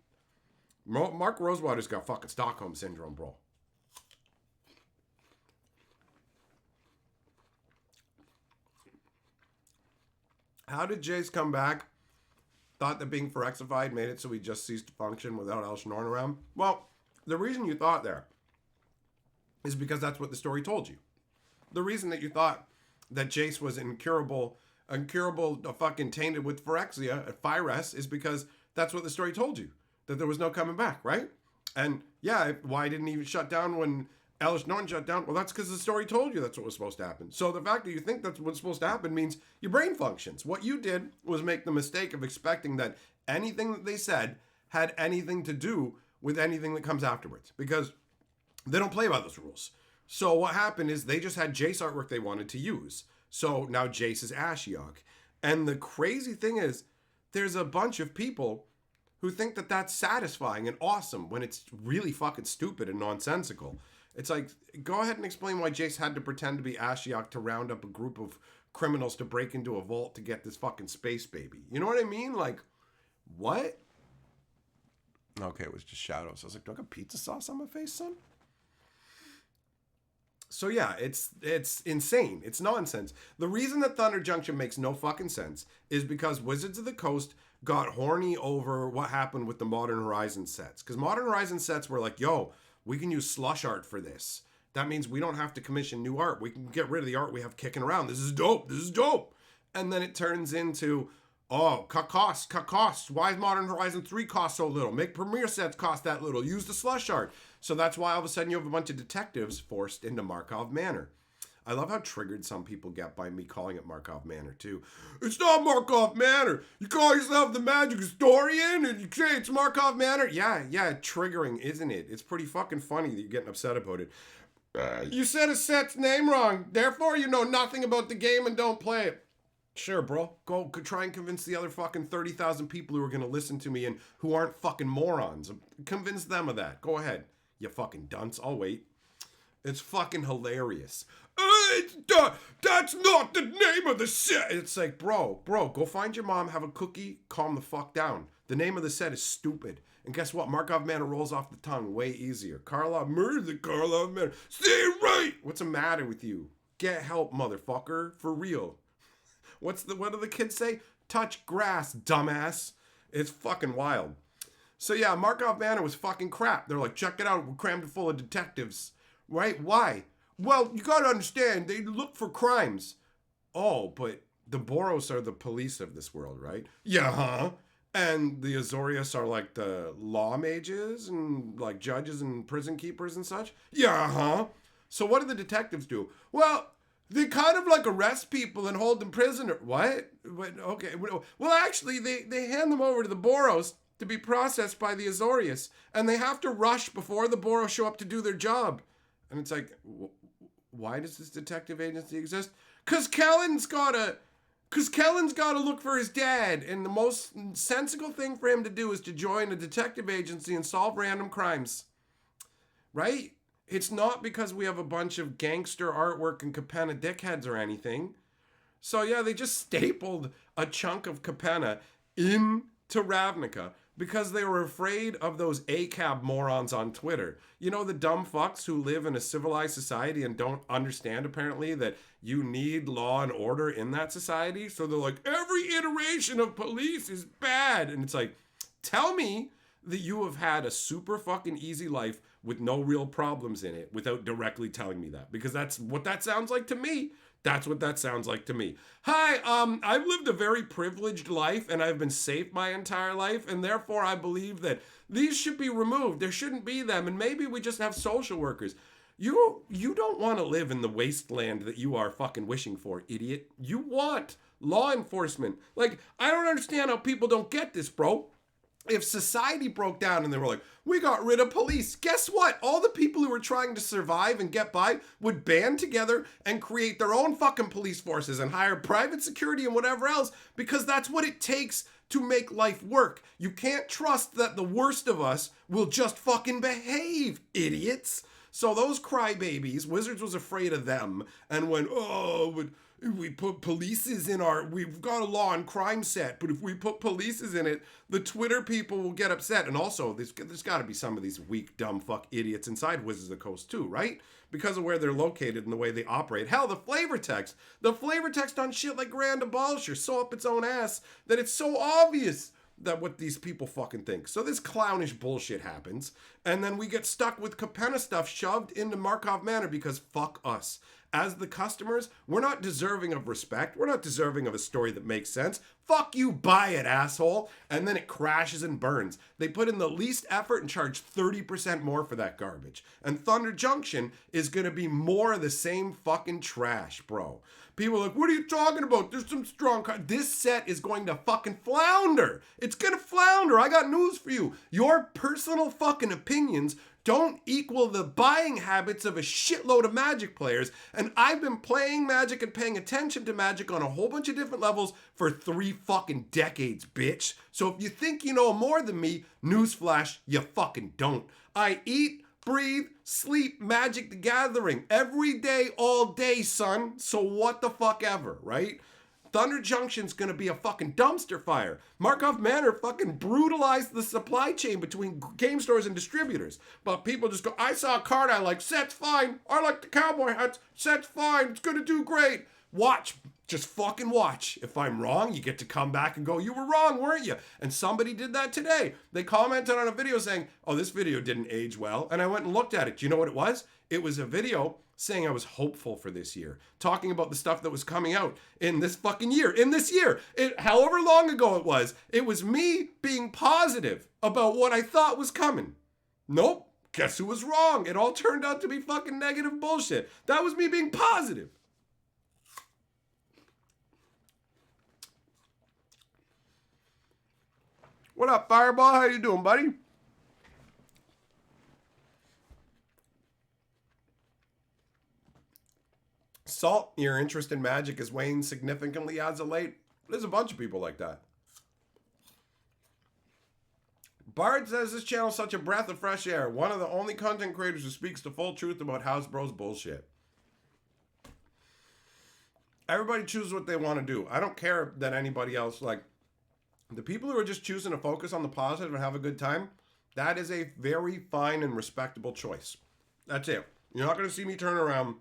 Mark Rosewater's got fucking Stockholm Syndrome, bro. How did Jace come back? Thought that being Phyrexified made it so he just ceased to function without Alice Norn around? Well, the reason you thought there is because that's what the story told you. The reason that you thought that Jace was incurable, fucking tainted with Phyrexia at Fyres is because that's what the story told you. That there was no coming back, right? And yeah, why didn't he even shut down when Alice Norn shut down? Well, that's because the story told you that's what was supposed to happen. So the fact that you think that's what's supposed to happen means your brain functions. What you did was make the mistake of expecting that anything that they said had anything to do with anything that comes afterwards, because they don't play by those rules. So what happened is they just had Jace artwork they wanted to use. So now Jace is Ashiok. And the crazy thing is, there's a bunch of people who think that that's satisfying and awesome when it's really fucking stupid and nonsensical. It's like, go ahead and explain why Jace had to pretend to be Ashiok to round up a group of criminals to break into a vault to get this fucking space baby. You know what I mean? Like, what? Okay, it was just shadows. I was like, do I got pizza sauce on my face, son? So yeah, it's insane. It's nonsense. The reason that Thunder Junction makes no fucking sense is because Wizards of the Coast got horny over what happened with the Modern Horizon sets. Because Modern Horizon sets were like, yo, we can use slush art for this. That means we don't have to commission new art. We can get rid of the art we have kicking around. This is dope. This is dope. And then it turns into, cut costs. Why is Modern Horizon 3 cost so little? Make Premier sets cost that little. Use the slush art. So that's why all of a sudden you have a bunch of detectives forced into Markov Manor. I love how triggered some people get by me calling it Markov Manor too. It's not Markov Manor. You call yourself the magic historian and you say it's Markov Manor? Yeah, triggering, isn't it? It's pretty fucking funny that you're getting upset about it. You said a set's name wrong. Therefore, you know nothing about the game and don't play it. Sure, bro. Go try and convince the other fucking 30,000 people who are going to listen to me and who aren't fucking morons. Convince them of that. Go ahead, you fucking dunce. I'll wait. It's fucking hilarious. That's not the name of the set. It's like, bro, go find your mom, have a cookie, calm the fuck down. The name of the set is stupid. And guess what? Markov Manor rolls off the tongue way easier. Karlov Manor. Stay right. What's the matter with you? Get help, motherfucker. For real. What do the kids say? Touch grass, dumbass. It's fucking wild. So yeah, Markov Manor was fucking crap. They're like, check it out. We're crammed full of detectives. Right? Why? Well, you gotta understand, they look for crimes. Oh, but the Boros are the police of this world, right? Yeah, huh? And the Azorius are like the law mages and like judges and prison keepers and such? Yeah, huh? So what do the detectives do? Well, they kind of like arrest people and hold them prisoner. What? Okay. Well, actually, they hand them over to the Boros to be processed by the Azorius. And they have to rush before the Boros show up to do their job. And it's like, why does this detective agency exist? Because Kellen's got to look for his dad. And the most sensible thing for him to do is to join a detective agency and solve random crimes. Right? It's not because we have a bunch of gangster artwork and Capenna dickheads or anything. So yeah, they just stapled a chunk of Capenna into Ravnica because they were afraid of those ACAB morons on Twitter. You know, the dumb fucks who live in a civilized society and don't understand, apparently, that you need law and order in that society. So they're like, every iteration of police is bad. And it's like, tell me that you have had a super fucking easy life with no real problems in it without directly telling me that. Because that's what that sounds like to me. That's what that sounds like to me. Hi, I've lived a very privileged life and I've been safe my entire life, and therefore I believe that these should be removed. There shouldn't be them, and maybe we just have social workers. You don't want to live in the wasteland that you are fucking wishing for, idiot. You want law enforcement. Like, I don't understand how people don't get this, bro. if society broke down and they were like, we got rid of police, guess what? All the people who were trying to survive and get by would band together and create their own fucking police forces and hire private security and whatever else, because that's what it takes to make life work. You can't trust that the worst of us will just fucking behave, idiots. So those crybabies, Wizards was afraid of them and went, we put polices in we've got a law on crime set, but if we put polices in it, the Twitter people will get upset. And also, there's got to be some of these weak, dumb fuck idiots inside Wizards of the Coast too, right? Because of where they're located and the way they operate. Hell, the flavor text on shit like Grand Abolisher so up its own ass that it's so obvious that what these people fucking think. So this clownish bullshit happens, and then we get stuck with Capenna stuff shoved into Markov Manor because fuck us. As the customers, we're not deserving of respect. We're not deserving of a story that makes sense. Fuck you, buy it, asshole. And then it crashes and burns. They put in the least effort and charge 30% more for that garbage. And Thunder Junction is going to be more of the same fucking trash, bro. People are like, what are you talking about? There's some strong This set is going to fucking flounder. It's going to flounder. I got news for you. Your personal fucking opinions don't equal the buying habits of a shitload of Magic players. And I've been playing Magic and paying attention to Magic on a whole bunch of different levels for 3 fucking decades, bitch. So if you think you know more than me, newsflash, you fucking don't. I eat, breathe, sleep Magic the Gathering every day, all day, son. So what the fuck ever, right? Thunder Junction's gonna be a fucking dumpster fire. Markov Manor fucking brutalized the supply chain between game stores and distributors. But people just go, I saw a card I like, set's fine. I like the cowboy hats, set's fine. It's gonna do great. Watch, just fucking watch. If I'm wrong, you get to come back and go, you were wrong, weren't you? And somebody did that today. They commented on a video saying, oh, this video didn't age well. And I went and looked at it. Do you know what it was? It was a video saying I was hopeful for this year, talking about the stuff that was coming out in this fucking year, however long ago it was me being positive about what I thought was coming. Nope, guess who was wrong? It all turned out to be fucking negative bullshit. That was me being positive. What up, Fireball? How you doing, buddy? Salt, your interest in Magic has waned significantly as of late. There's a bunch of people like that. Bard says this channel is such a breath of fresh air. One of the only content creators who speaks the full truth about Hasbro's bullshit. Everybody chooses what they want to do. I don't care that anybody else, like, the people who are just choosing to focus on the positive and have a good time, that is a very fine and respectable choice. That's it. You're not going to see me turn around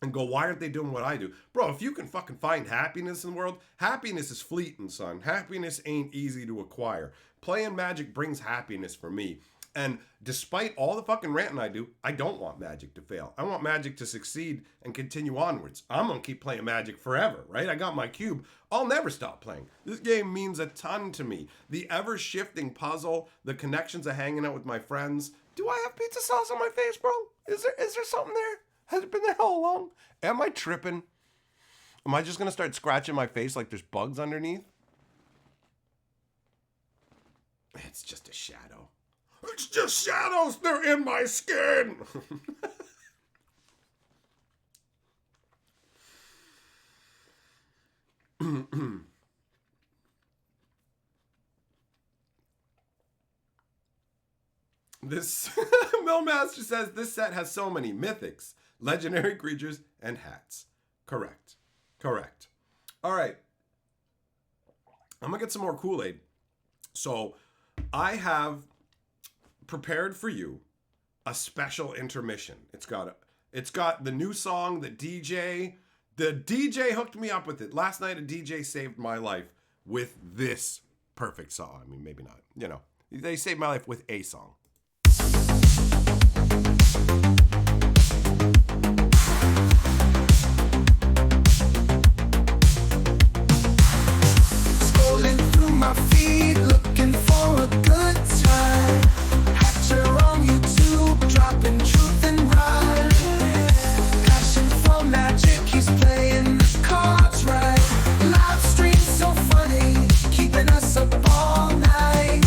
and go, why aren't they doing what I do? Bro, if you can fucking find happiness in the world, happiness is fleeting, son. Happiness ain't easy to acquire. Playing Magic brings happiness for me. And despite all the fucking ranting I do, I don't want Magic to fail. I want Magic to succeed and continue onwards. I'm going to keep playing Magic forever, right? I got my cube. I'll never stop playing. This game means a ton to me. The ever-shifting puzzle, the connections of hanging out with my friends. Do I have pizza sauce on my face, bro? Is there something there? Has it been there all along? Am I tripping? Am I just going to start scratching my face like there's bugs underneath? It's just a shadow. It's just shadows. They're in my skin. This Millmaster says this set has so many mythics, legendary creatures, and hats. Correct. All right. I'm going to get some more Kool-Aid. So I have prepared for you a special intermission. It's got the new song, the DJ hooked me up with it. Last night a DJ saved my life with this perfect song. I mean, maybe not, they saved my life with a song. Scrolling through my feed, looking for a good time. Hatcher on YouTube, dropping truth and rhyme. Passion for Magic, he's playing the cards right. Live stream so funny, keeping us up all night.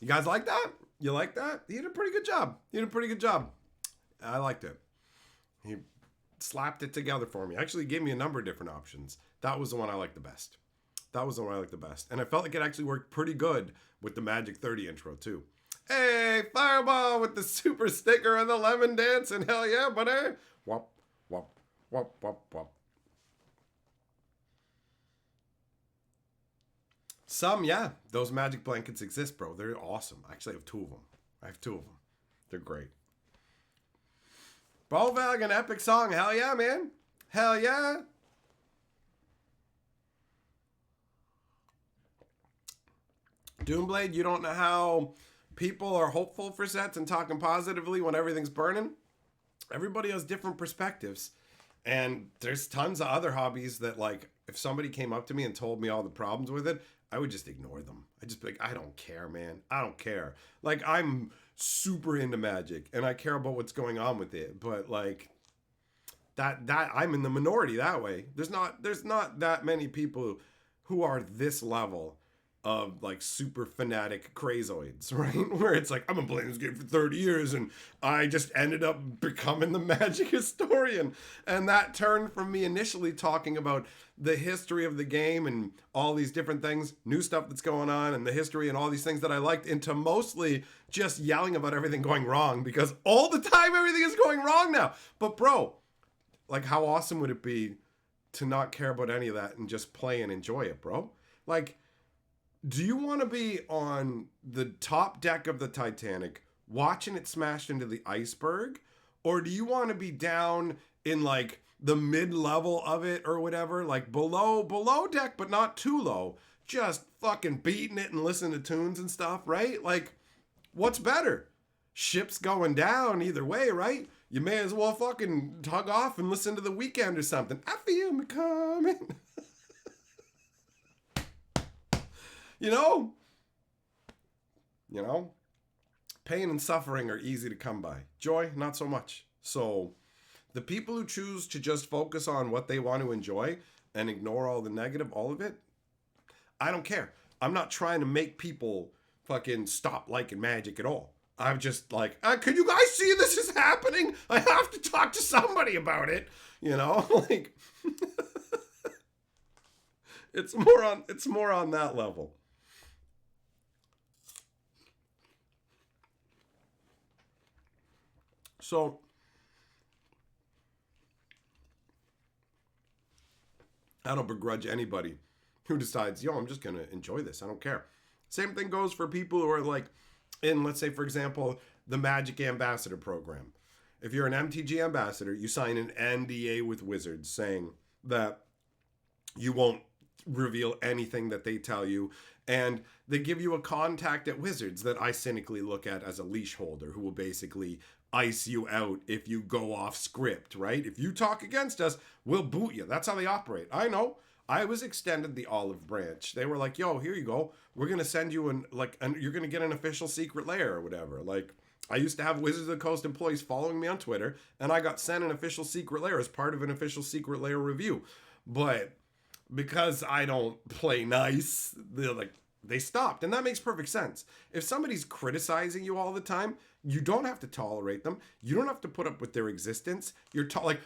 You guys like that? You like that? He did a pretty good job. He did a pretty good job. I liked it. He slapped it together for me. Actually gave me a number of different options. That was the one I liked the best. That was the one I liked the best. And I felt like it actually worked pretty good with the Magic 30 intro too. Hey, Fireball with the super sticker and the lemon dance, and hell yeah, buddy. Wop, wop, wop, wop, wop. Yeah, those magic blankets exist, bro. They're awesome. Actually, I have two of them. They're great. Bolvag, an epic song. Hell yeah, man. Hell yeah. Doomblade, you don't know how people are hopeful for sets and talking positively when everything's burning. Everybody has different perspectives. And there's tons of other hobbies that, like, if somebody came up to me and told me all the problems with it, I would just ignore them. I'd just be like, I don't care, man. I don't care. Like, I'm super into magic and I care about what's going on with it. But like that I'm in the minority that way. There's not that many people who are this level of like super fanatic crazoids, right? Where it's like, I've been playing this game for 30 years and I just ended up becoming the magic historian. And that turned from me initially talking about the history of the game and all these different things, new stuff that's going on and the history and all these things that I liked, into mostly just yelling about everything going wrong, because all the time everything is going wrong now. But bro, like, how awesome would it be to not care about any of that and just play and enjoy it, bro? Like, do you want to be on the top deck of the Titanic watching it smash into the iceberg? Or do you want to be down in like the mid-level of it or whatever, like below deck but not too low, just fucking beating it and listening to tunes and stuff, right? Like, what's better? Ship's going down either way, right? You may as well fucking tug off and listen to The Weeknd or something. I feel me coming. You know, pain and suffering are easy to come by. Joy, not so much. So the people who choose to just focus on what they want to enjoy and ignore all the negative, all of it, I don't care. I'm not trying to make people fucking stop liking magic at all. I'm just like, can you guys see this is happening? I have to talk to somebody about it. Like it's more on that level. So I don't begrudge anybody who decides, I'm just going to enjoy this. I don't care. Same thing goes for people who are like in, let's say, for example, the Magic Ambassador program. If you're an MTG ambassador, you sign an NDA with Wizards saying that you won't reveal anything that they tell you. And they give you a contact at Wizards that I cynically look at as a leash holder who will basically ice you out if you go off script, right? If you talk against us, we'll boot you. That's how they operate. I know. I was extended the olive branch. They were like, yo, here you go. We're going to send you you're going to get an official secret layer or whatever. Like, I used to have Wizards of the Coast employees following me on Twitter, and I got sent an official secret layer as part of an official secret layer review. But because I don't play nice, they stopped. And that makes perfect sense. If somebody's criticizing you all the time, you don't have to tolerate them. You don't have to put up with their existence.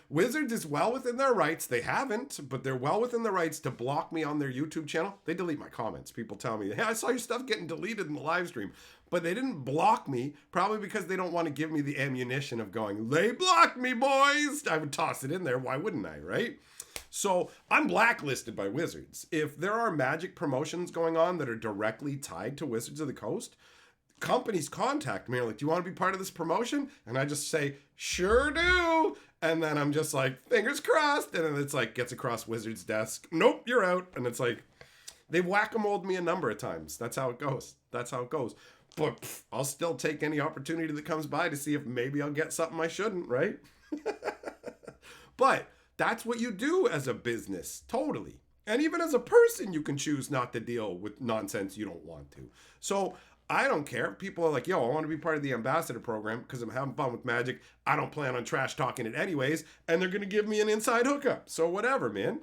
Wizards is well within their rights. They haven't, but they're well within their rights to block me on their YouTube channel. They delete my comments. People tell me, hey, I saw your stuff getting deleted in the live stream. But they didn't block me, probably because they don't want to give me the ammunition of going, they blocked me, boys. I would toss it in there. Why wouldn't I, right? So I'm blacklisted by Wizards. If there are Magic promotions going on that are directly tied to Wizards of the Coast, companies contact me and are like, do you want to be part of this promotion? And I just say, sure do. And then I'm just like, fingers crossed. And then it's like, gets across Wizards' desk. Nope, you're out. And it's like, they've whack-a-moled me a number of times. That's how it goes. But I'll still take any opportunity that comes by to see if maybe I'll get something I shouldn't, right? But that's what you do as a business, totally. And even as a person, you can choose not to deal with nonsense you don't want to. So I don't care. People are like, yo, I want to be part of the ambassador program because I'm having fun with Magic. I don't plan on trash talking it anyways. And they're going to give me an inside hookup. So whatever, man.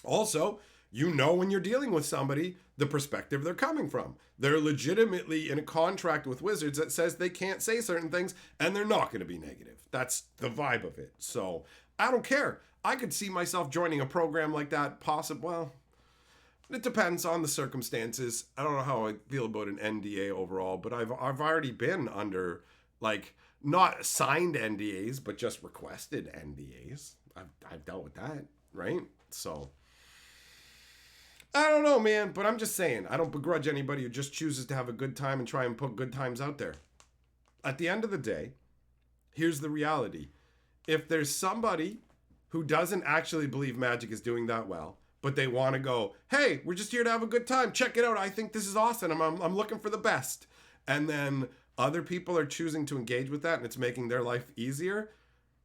Also, You know when you're dealing with somebody, the perspective they're coming from. They're legitimately in a contract with Wizards that says they can't say certain things, and they're not going to be negative. That's the vibe of it. So I don't care. I could see myself joining a program like that. Well, it depends on the circumstances. I don't know how I feel about an NDA overall, but I've already been under, like, not signed NDAs, but just requested NDAs. I've dealt with that, right? So I don't know, man, but I'm just saying, I don't begrudge anybody who just chooses to have a good time and try and put good times out there. At the end of the day, here's the reality. If there's somebody who doesn't actually believe Magic is doing that well, but they want to go, hey, we're just here to have a good time. Check it out. I think this is awesome. I'm looking for the best. And then other people are choosing to engage with that and it's making their life easier.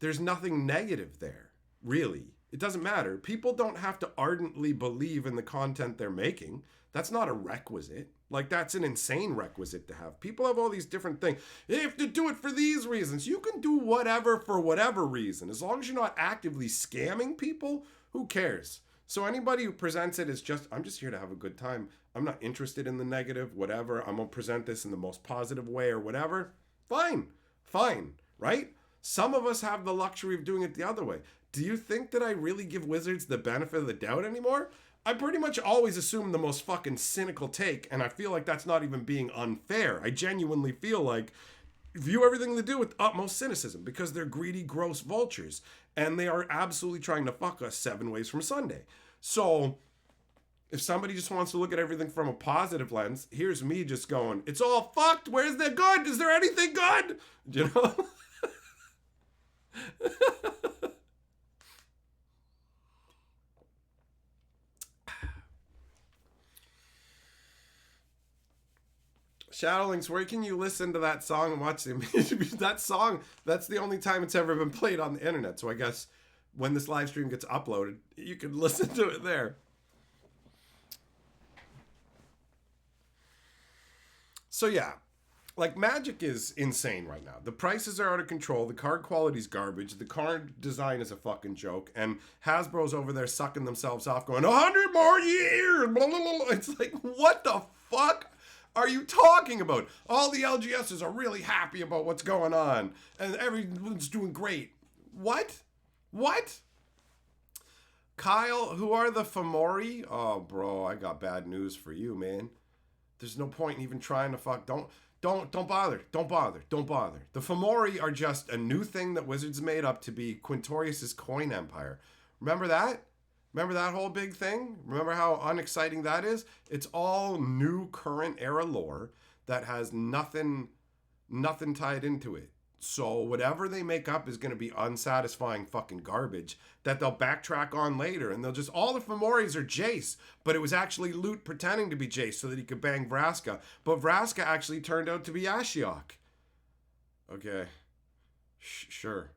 There's nothing negative there, really. It doesn't matter. People don't have to ardently believe in the content they're making. That's not a requisite. Like, that's an insane requisite to have. People have all these different things. You have to do it for these reasons. You can do whatever for whatever reason. As long as you're not actively scamming people, who cares? So anybody who presents it as just, I'm just here to have a good time. I'm not interested in the negative, whatever. I'm going to present this in the most positive way or whatever. Fine, right? Some of us have the luxury of doing it the other way. Do you think that I really give Wizards the benefit of the doubt anymore? I pretty much always assume the most fucking cynical take, and I feel like that's not even being unfair. I genuinely feel like view everything they do with utmost cynicism because they're greedy, gross vultures, and they are absolutely trying to fuck us 7 ways from Sunday. So if somebody just wants to look at everything from a positive lens, here's me just going, it's all fucked. Where's the good? Is there anything good? You know? Shadowlinks, where can you listen to that song and watch that song? That's the only time it's ever been played on the internet. So I guess when this live stream gets uploaded, you can listen to it there. So yeah, like Magic is insane right now. The prices are out of control. The card quality's garbage. The card design is a fucking joke. And Hasbro's over there sucking themselves off going, 100 more years! Blah, blah, blah. It's like, what the fuck are you talking about? All the LGSs are really happy about what's going on. And everyone's doing great. What? Kyle, who are the Fomori? Oh, bro, I got bad news for you, man. There's no point in even trying to fuck. Don't bother. The Fomori are just a new thing that Wizards made up to be Quintorius's coin empire. Remember that? Remember that whole big thing? Remember how unexciting that is? It's all new current era lore that has nothing tied into it. So whatever they make up is going to be unsatisfying fucking garbage that they'll backtrack on later. And they'll just, all the Fomoris are Jace, but it was actually Lute pretending to be Jace so that he could bang Vraska. But Vraska actually turned out to be Ashiok. Okay. Sure.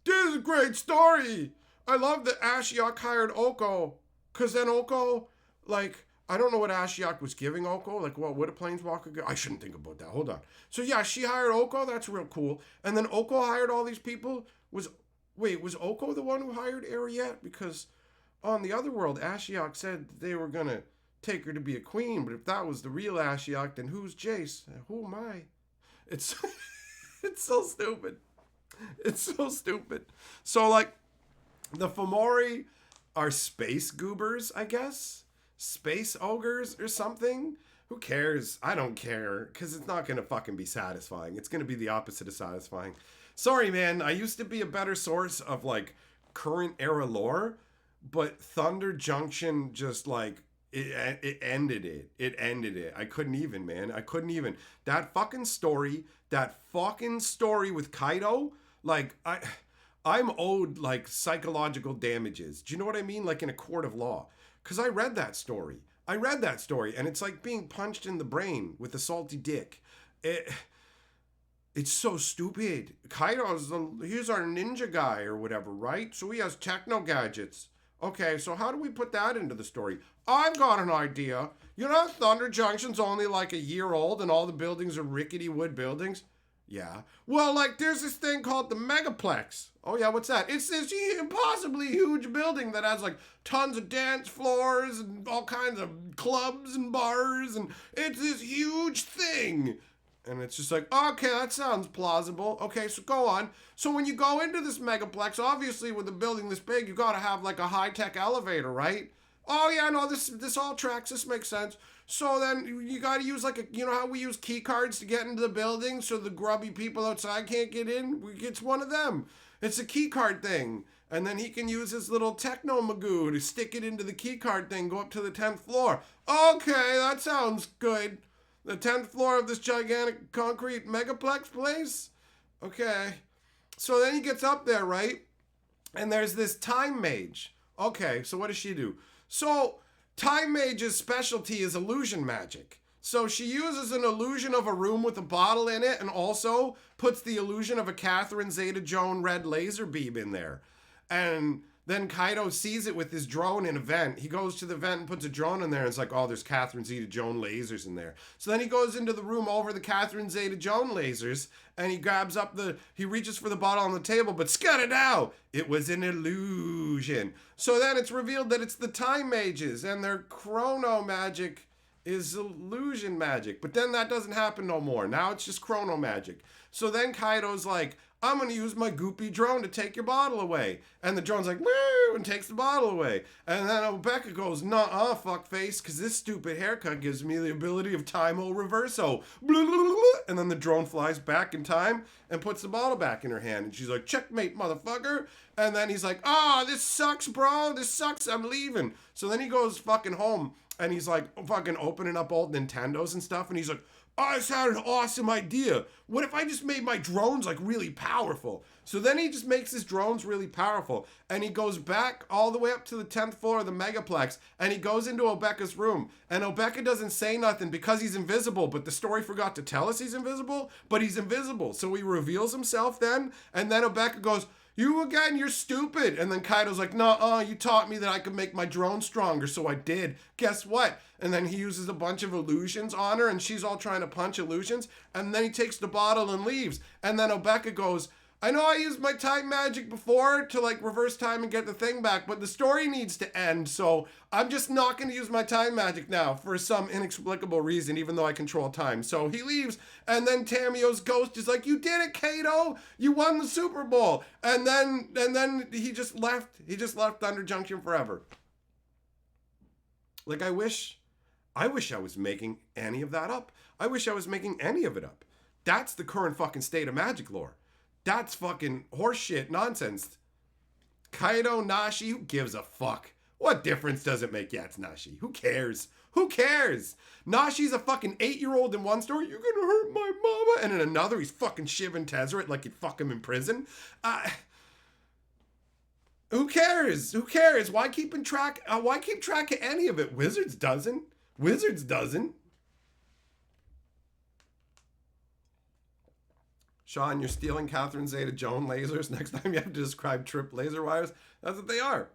This is a great story. I love that Ashiok hired Oko. Because then Oko, like, I don't know what Ashiok was giving Oko. Like, what would a Planeswalker give? I shouldn't think about that. Hold on. So, yeah, she hired Oko. That's real cool. And then Oko hired all these people. Was Oko the one who hired Ariette? Because on the other world, Ashiok said they were going to take her to be a queen. But if that was the real Ashiok, then who's Jace? Who am I? It's, it's so stupid. It's so stupid. So, like, the Fomori are space goobers, I guess? Space ogres or something? Who cares? I don't care, because it's not going to fucking be satisfying. It's going to be the opposite of satisfying. Sorry, man. I used to be a better source of, like, current era lore, but Thunder Junction just, like, it ended it. It ended it. I couldn't even, man. I couldn't even. That fucking story with Kaido, like, I'm owed, like, psychological damages. Do you know what I mean? Like, in a court of law. Because I read that story, and it's like being punched in the brain with a salty dick. It's so stupid. Kaido's, he's our ninja guy or whatever, right? So he has techno gadgets. Okay, so how do we put that into the story? I've got an idea. You know, Thunder Junction's only like a year old and all the buildings are rickety wood buildings. Yeah. Well, like, there's this thing called the Megaplex. Oh, yeah, what's that? It's this impossibly huge building that has, like, tons of dance floors and all kinds of clubs and bars, and it's this huge thing. And it's just like, okay, that sounds plausible. Okay, so go on. So when you go into this Megaplex, obviously with a building this big, you gotta have, like, a high-tech elevator, right? Oh, yeah, no, this all tracks. This makes sense. So then you got to use you know how we use key cards to get into the building so the grubby people outside can't get in? It's one of them. It's a key card thing. And then he can use his little techno magoo to stick it into the key card thing, go up to the 10th floor. Okay, that sounds good. The 10th floor of this gigantic concrete megaplex place? Okay. So then he gets up there, right? And there's this time mage. Okay, so what does she do? So Time Mage's specialty is illusion magic. So she uses an illusion of a room with a bottle in it and also puts the illusion of a Catherine Zeta-Jones red laser beam in there. And then Kaido sees it with his drone in a vent. He goes to the vent and puts a drone in there and it's like, oh, there's Catherine Zeta-Jones lasers in there. So then he goes into the room over the Catherine Zeta-Jones lasers and he grabs up he reaches for the bottle on the table, but scut-a-dow! It was an illusion. So then it's revealed that it's the Time Mages and their chrono magic is illusion magic. But then that doesn't happen no more. Now it's just chrono magic. So then Kaido's like, I'm going to use my goopy drone to take your bottle away. And the drone's like, woo, and takes the bottle away. And then Obeka goes, nuh-uh, fuckface, because this stupid haircut gives me the ability of time-o reverso. And then the drone flies back in time and puts the bottle back in her hand. And she's like, checkmate, motherfucker. And then he's like, this sucks, bro. This sucks. I'm leaving. So then he goes fucking home. And he's like fucking opening up old Nintendos and stuff. And he's like, I just had an awesome idea. What if I just made my drones like really powerful? So then he just makes his drones really powerful. And he goes back all the way up to the 10th floor of the Megaplex. And he goes into Obeka's room. And Obeka doesn't say nothing because he's invisible. But the story forgot to tell us he's invisible. But he's invisible. So he reveals himself then. And then Obeka goes, you again, you're stupid. And then Kaido's like, nuh-uh, you taught me that I could make my drone stronger, so I did. Guess what? And then he uses a bunch of illusions on her, and she's all trying to punch illusions. And then he takes the bottle and leaves. And then Obeka goes, I know I used my time magic before to like reverse time and get the thing back, but the story needs to end, so I'm just not going to use my time magic now for some inexplicable reason, even though I control time. So he leaves, and then Tamio's ghost is like, you did it, Kato! You won the Super Bowl! And then he just left. He just left Thunder Junction forever. Like, I wish I was making any of that up. I wish I was making any of it up. That's the current fucking state of magic lore. That's fucking horseshit nonsense. Kaido, Nashi, who gives a fuck? What difference does it make? Yeah, it's Nashi. Who cares? Who cares? Nashi's a fucking 8-year-old in one story. You're gonna hurt my mama. And in another, he's fucking shiving Tezzeret like he'd fuck him in prison. Who cares? Who cares? Why keep track of any of it? Wizards doesn't. Sean, you're stealing Catherine Zeta-Jones lasers. Next time you have to describe trip laser wires. That's what they are.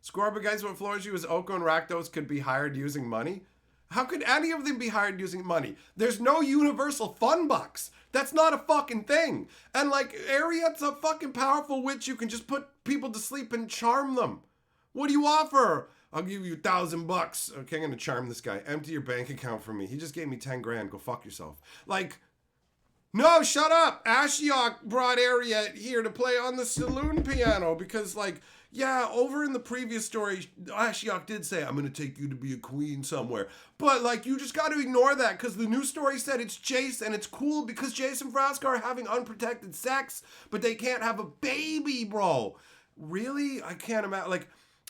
Scorba guys, what floors you is Oko and Rakdos could be hired using money? How could any of them be hired using money? There's no universal fun bucks. That's not a fucking thing. And like, Ariet's a fucking powerful witch. You can just put people to sleep and charm them. What do you offer? I'll give you $1,000. Okay, I'm gonna charm this guy. Empty your bank account for me. He just gave me 10 grand. Go fuck yourself. Like, no, shut up! Ashiok brought Ariet here to play on the saloon piano because, like, yeah, over in the previous story, Ashiok did say, I'm going to take you to be a queen somewhere. But, like, you just got to ignore that because the new story said it's Jace and it's cool because Jace and Frasca are having unprotected sex, but they can't have a baby, bro. Really? I can't imagine. Like,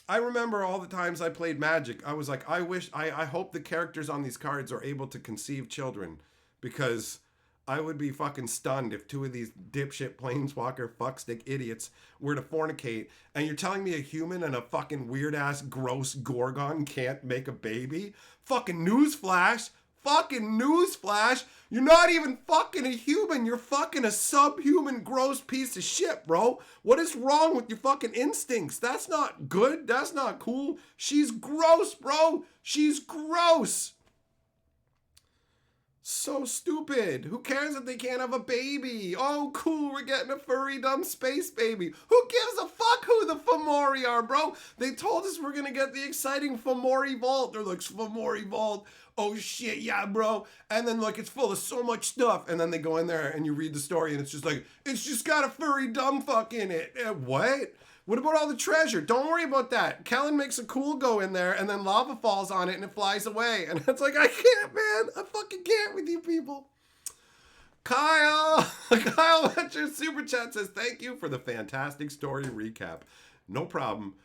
I remember all the times I played Magic, I was like, I hope the characters on these cards are able to conceive children because I would be fucking stunned if two of these dipshit planeswalker fuckstick idiots were to fornicate, and you're telling me a human and a fucking weird-ass gross Gorgon can't make a baby? Fucking newsflash! Fucking newsflash! You're not even fucking a human, you're fucking a subhuman gross piece of shit, bro! What is wrong with your fucking instincts? That's not good, that's not cool. She's gross, bro! She's gross! So stupid. Who cares if they can't have a baby? Oh, cool, we're getting a furry dumb space baby. Who gives a fuck who the Fomori are, bro? They told us we're gonna get the exciting Fomori vault. They're like, Fomori vault. Oh shit, yeah, bro. And then like it's full of so much stuff. And then they go in there and you read the story and it's just like, it's just got a furry dumb fuck in it. What? What about all the treasure? Don't worry about that. Kellen makes a cool go in there and then lava falls on it and it flies away. And it's like, I can't, man. I fucking can't with you people. Kyle at your super chat says, thank you for the fantastic story recap. No problem.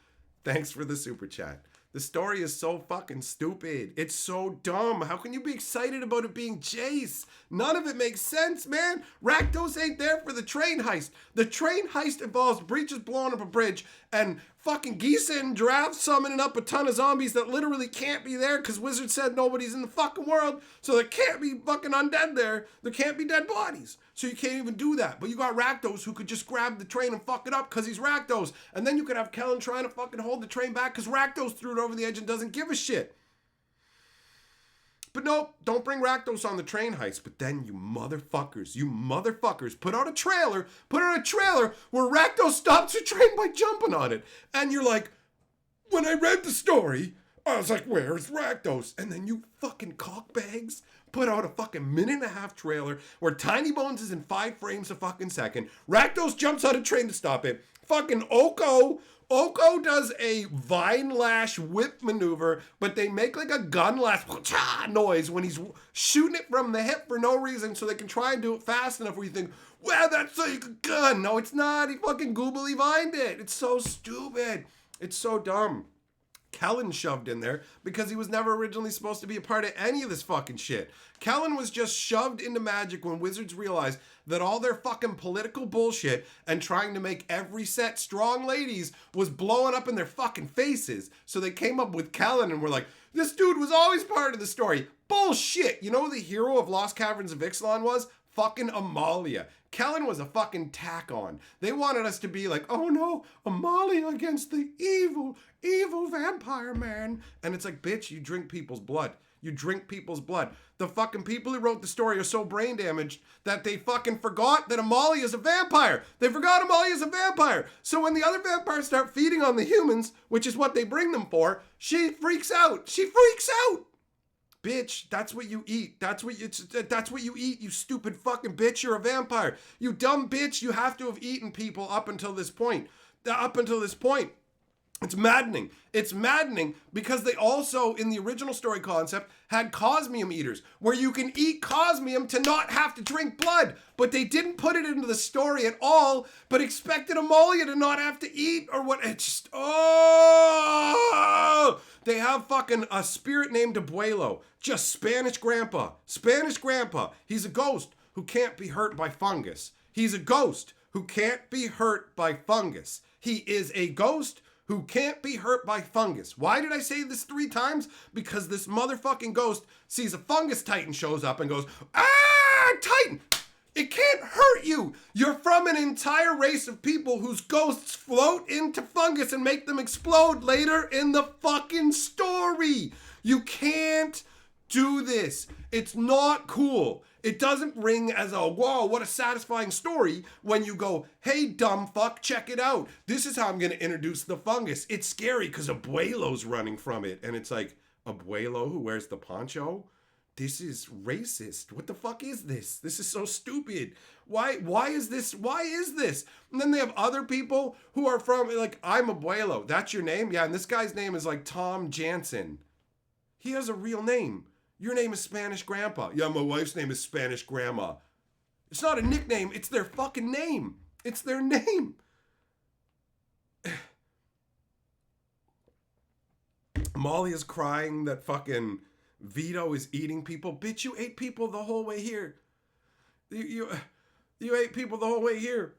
Thanks for the super chat. The story is so fucking stupid. It's so dumb. How can you be excited about it being Jace? None of it makes sense, man. Rakdos ain't there for the train heist. The train heist involves breaches blowing up a bridge and fucking Gisa and Giraffe summoning up a ton of zombies that literally can't be there because Wizard said nobody's in the fucking world. So there can't be fucking undead there. There can't be dead bodies. So you can't even do that. But you got Rakdos who could just grab the train and fuck it up because he's Rakdos. And then you could have Kellen trying to fucking hold the train back because Rakdos threw it over the edge and doesn't give a shit. But nope, don't bring Rakdos on the train heist. But then you motherfuckers, put out a trailer where Rakdos stops the train by jumping on it. And you're like, when I read the story, I was like, where's Rakdos? And then you fucking cockbags put out a fucking minute-and-a-half trailer where Tiny Bones is in 5 frames a fucking second. Rakdos jumps on a train to stop it. Fucking Oko does a vine lash whip maneuver, but they make like a gun lash noise when he's shooting it from the hip for no reason so they can try and do it fast enough where you think, well, that's like a gun. No, it's not. He fucking goobly vined it. It's so stupid. It's so dumb. Kellen shoved in there because he was never originally supposed to be a part of any of this fucking shit. Kellen was just shoved into Magic when Wizards realized that all their fucking political bullshit and trying to make every set strong ladies was blowing up in their fucking faces. So they came up with Kellen and were like, this dude was always part of the story. Bullshit. You know who the hero of Lost Caverns of Ixalan was? Fucking Amalia. Kellen was a fucking tack on. They wanted us to be like, oh no, Amalia against the evil vampire man. And it's like, bitch, you drink people's blood. You drink people's blood. The fucking people who wrote the story are so brain damaged that they fucking forgot that Amalia is a vampire. They forgot Amalia is a vampire. So when the other vampires start feeding on the humans, which is what they bring them for, she freaks out. She freaks out. Bitch, that's what you eat. That's what you eat, you stupid fucking bitch. You're a vampire. You dumb bitch. You have to have eaten people up until this point. It's maddening. It's maddening because they also, in the original story concept, had cosmium eaters, where you can eat cosmium to not have to drink blood. But they didn't put it into the story at all, but expected Amalia to not have to eat or what. It's just, oh! They have fucking a spirit named Abuelo. Just Spanish grandpa. Spanish grandpa. He's a ghost who can't be hurt by fungus. He's a ghost who can't be hurt by fungus. He is a ghost who can't be hurt by fungus. Why did I say this 3 times? Because this motherfucking ghost sees a fungus titan shows up and goes, ah, Titan! It can't hurt you. You're from an entire race of people whose ghosts float into fungus and make them explode later in the fucking story. You can't do this. It's not cool. It doesn't ring as a, whoa, what a satisfying story when you go, hey, dumb fuck, check it out. This is how I'm going to introduce the fungus. It's scary because Abuelo's running from it. And it's like, Abuelo who wears the poncho? This is racist. What the fuck is this? This is so stupid. Why is this? Why is this? And then they have other people who are from, like, I'm Abuelo. That's your name? Yeah, and this guy's name is like Tom Jansen. He has a real name. Your name is Spanish Grandpa. Yeah, my wife's name is Spanish Grandma. It's not a nickname. It's their fucking name. It's their name. Molly is crying that fucking Vito is eating people. Bitch, you ate people the whole way here. You ate people the whole way here.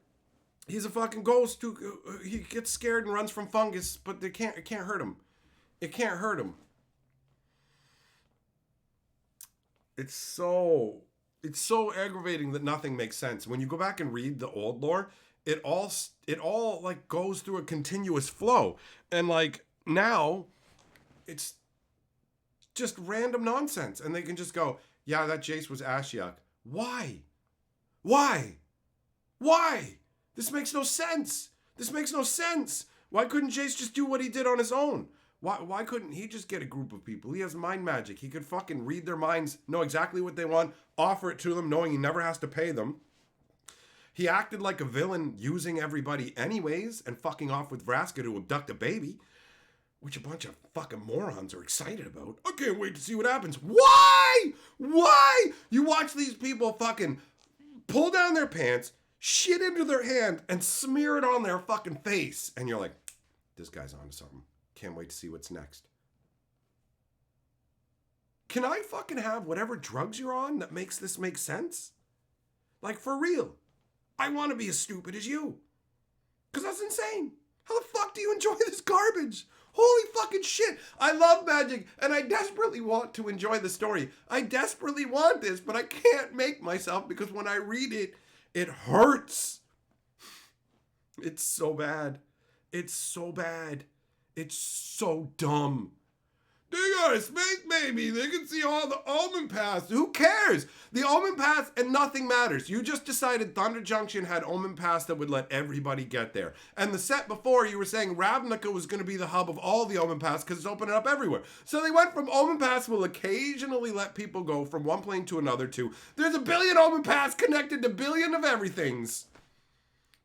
He's a fucking ghost who he gets scared and runs from fungus, but it can't hurt him. It can't hurt him. It's so aggravating that nothing makes sense. When you go back and read the old lore, it all like goes through a continuous flow. And like now it's just random nonsense. And they can just go, Yeah, that Jace was Ashiok. Why? Why? Why? This makes no sense. This makes no sense. Why couldn't Jace just do what he did on his own? Why couldn't he just get a group of people? He has mind magic. He could fucking read their minds, know exactly what they want, offer it to them, knowing he never has to pay them. He acted like a villain using everybody anyways and fucking off with Vraska to abduct a baby, which a bunch of fucking morons are excited about. I can't wait to see what happens. Why? Why? You watch these people fucking pull down their pants, shit into their hand, and smear it on their fucking face. And you're like, this guy's onto something. Can't wait to see what's next. Can I fucking have whatever drugs you're on that makes this make sense? Like, for real. I want to be as stupid as you. Because that's insane. How the fuck do you enjoy this garbage? Holy fucking shit. I love magic, and I desperately want to enjoy the story. I desperately want this, but I can't make myself because when I read it, it hurts. It's so bad. It's so bad. It's so dumb. They got a space baby. They can see all the almond paths. Who cares? The almond paths and nothing matters. You just decided Thunder Junction had almond paths that would let everybody get there. And the set before, you were saying Ravnica was going to be the hub of all the almond paths because it's opening up everywhere. So they went from almond paths will occasionally let people go from one plane to another to there's a billion almond paths connected to billion of everythings.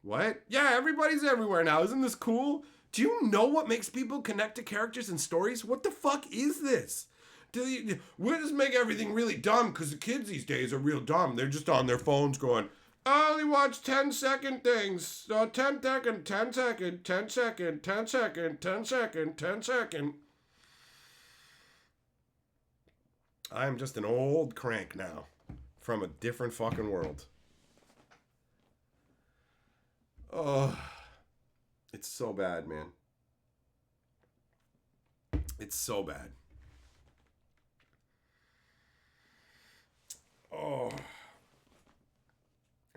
What? Yeah, everybody's everywhere now. Isn't this cool? Do you know what makes people connect to characters and stories? What the fuck is this? We'll just make everything really dumb because the kids these days are real dumb. They're just on their phones going, I only watch 10-second things. So 10 second, 10 second, 10 second, 10 second, 10 second, 10 second. I'm just an old crank now from a different fucking world. Oh, it's so bad, man. It's so bad. Oh.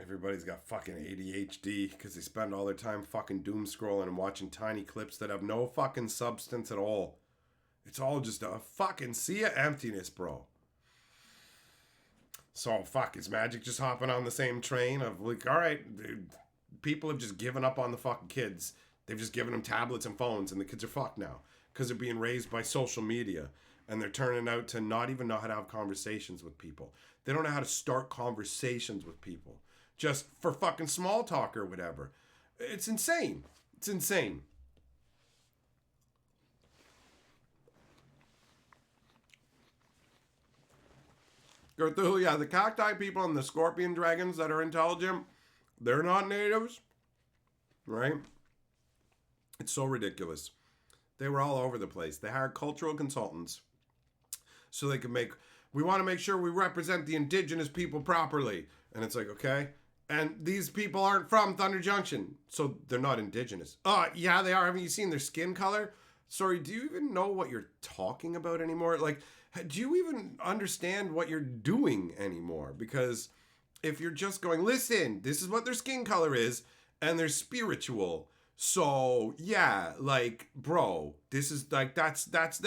Everybody's got fucking ADHD because they spend all their time fucking doom scrolling and watching tiny clips that have no fucking substance at all. It's all just a fucking sea of emptiness, bro. So, fuck, is Magic just hopping on the same train of like, alright, dude, people have just given up on the fucking kids. They've just given them tablets and phones, and the kids are fucked now because they're being raised by social media, and they're turning out to not even know how to have conversations with people. They don't know how to start conversations with people just for fucking small talk or whatever. It's insane. It's insane. Cthulhu, yeah, the cacti people and the scorpion dragons that are intelligent, they're not natives, right? It's so ridiculous. They were all over the place. They hired cultural consultants so they could we want to make sure we represent the indigenous people properly. And it's like, okay. And these people aren't from Thunder Junction, so they're not indigenous. Yeah, they are. Haven't you seen their skin color? Sorry, do you even know what you're talking about anymore? Like, do you even understand what you're doing anymore? Because if you're just going, listen, this is what their skin color is, and they're spiritual. So, yeah, like, bro, this is like, that's that.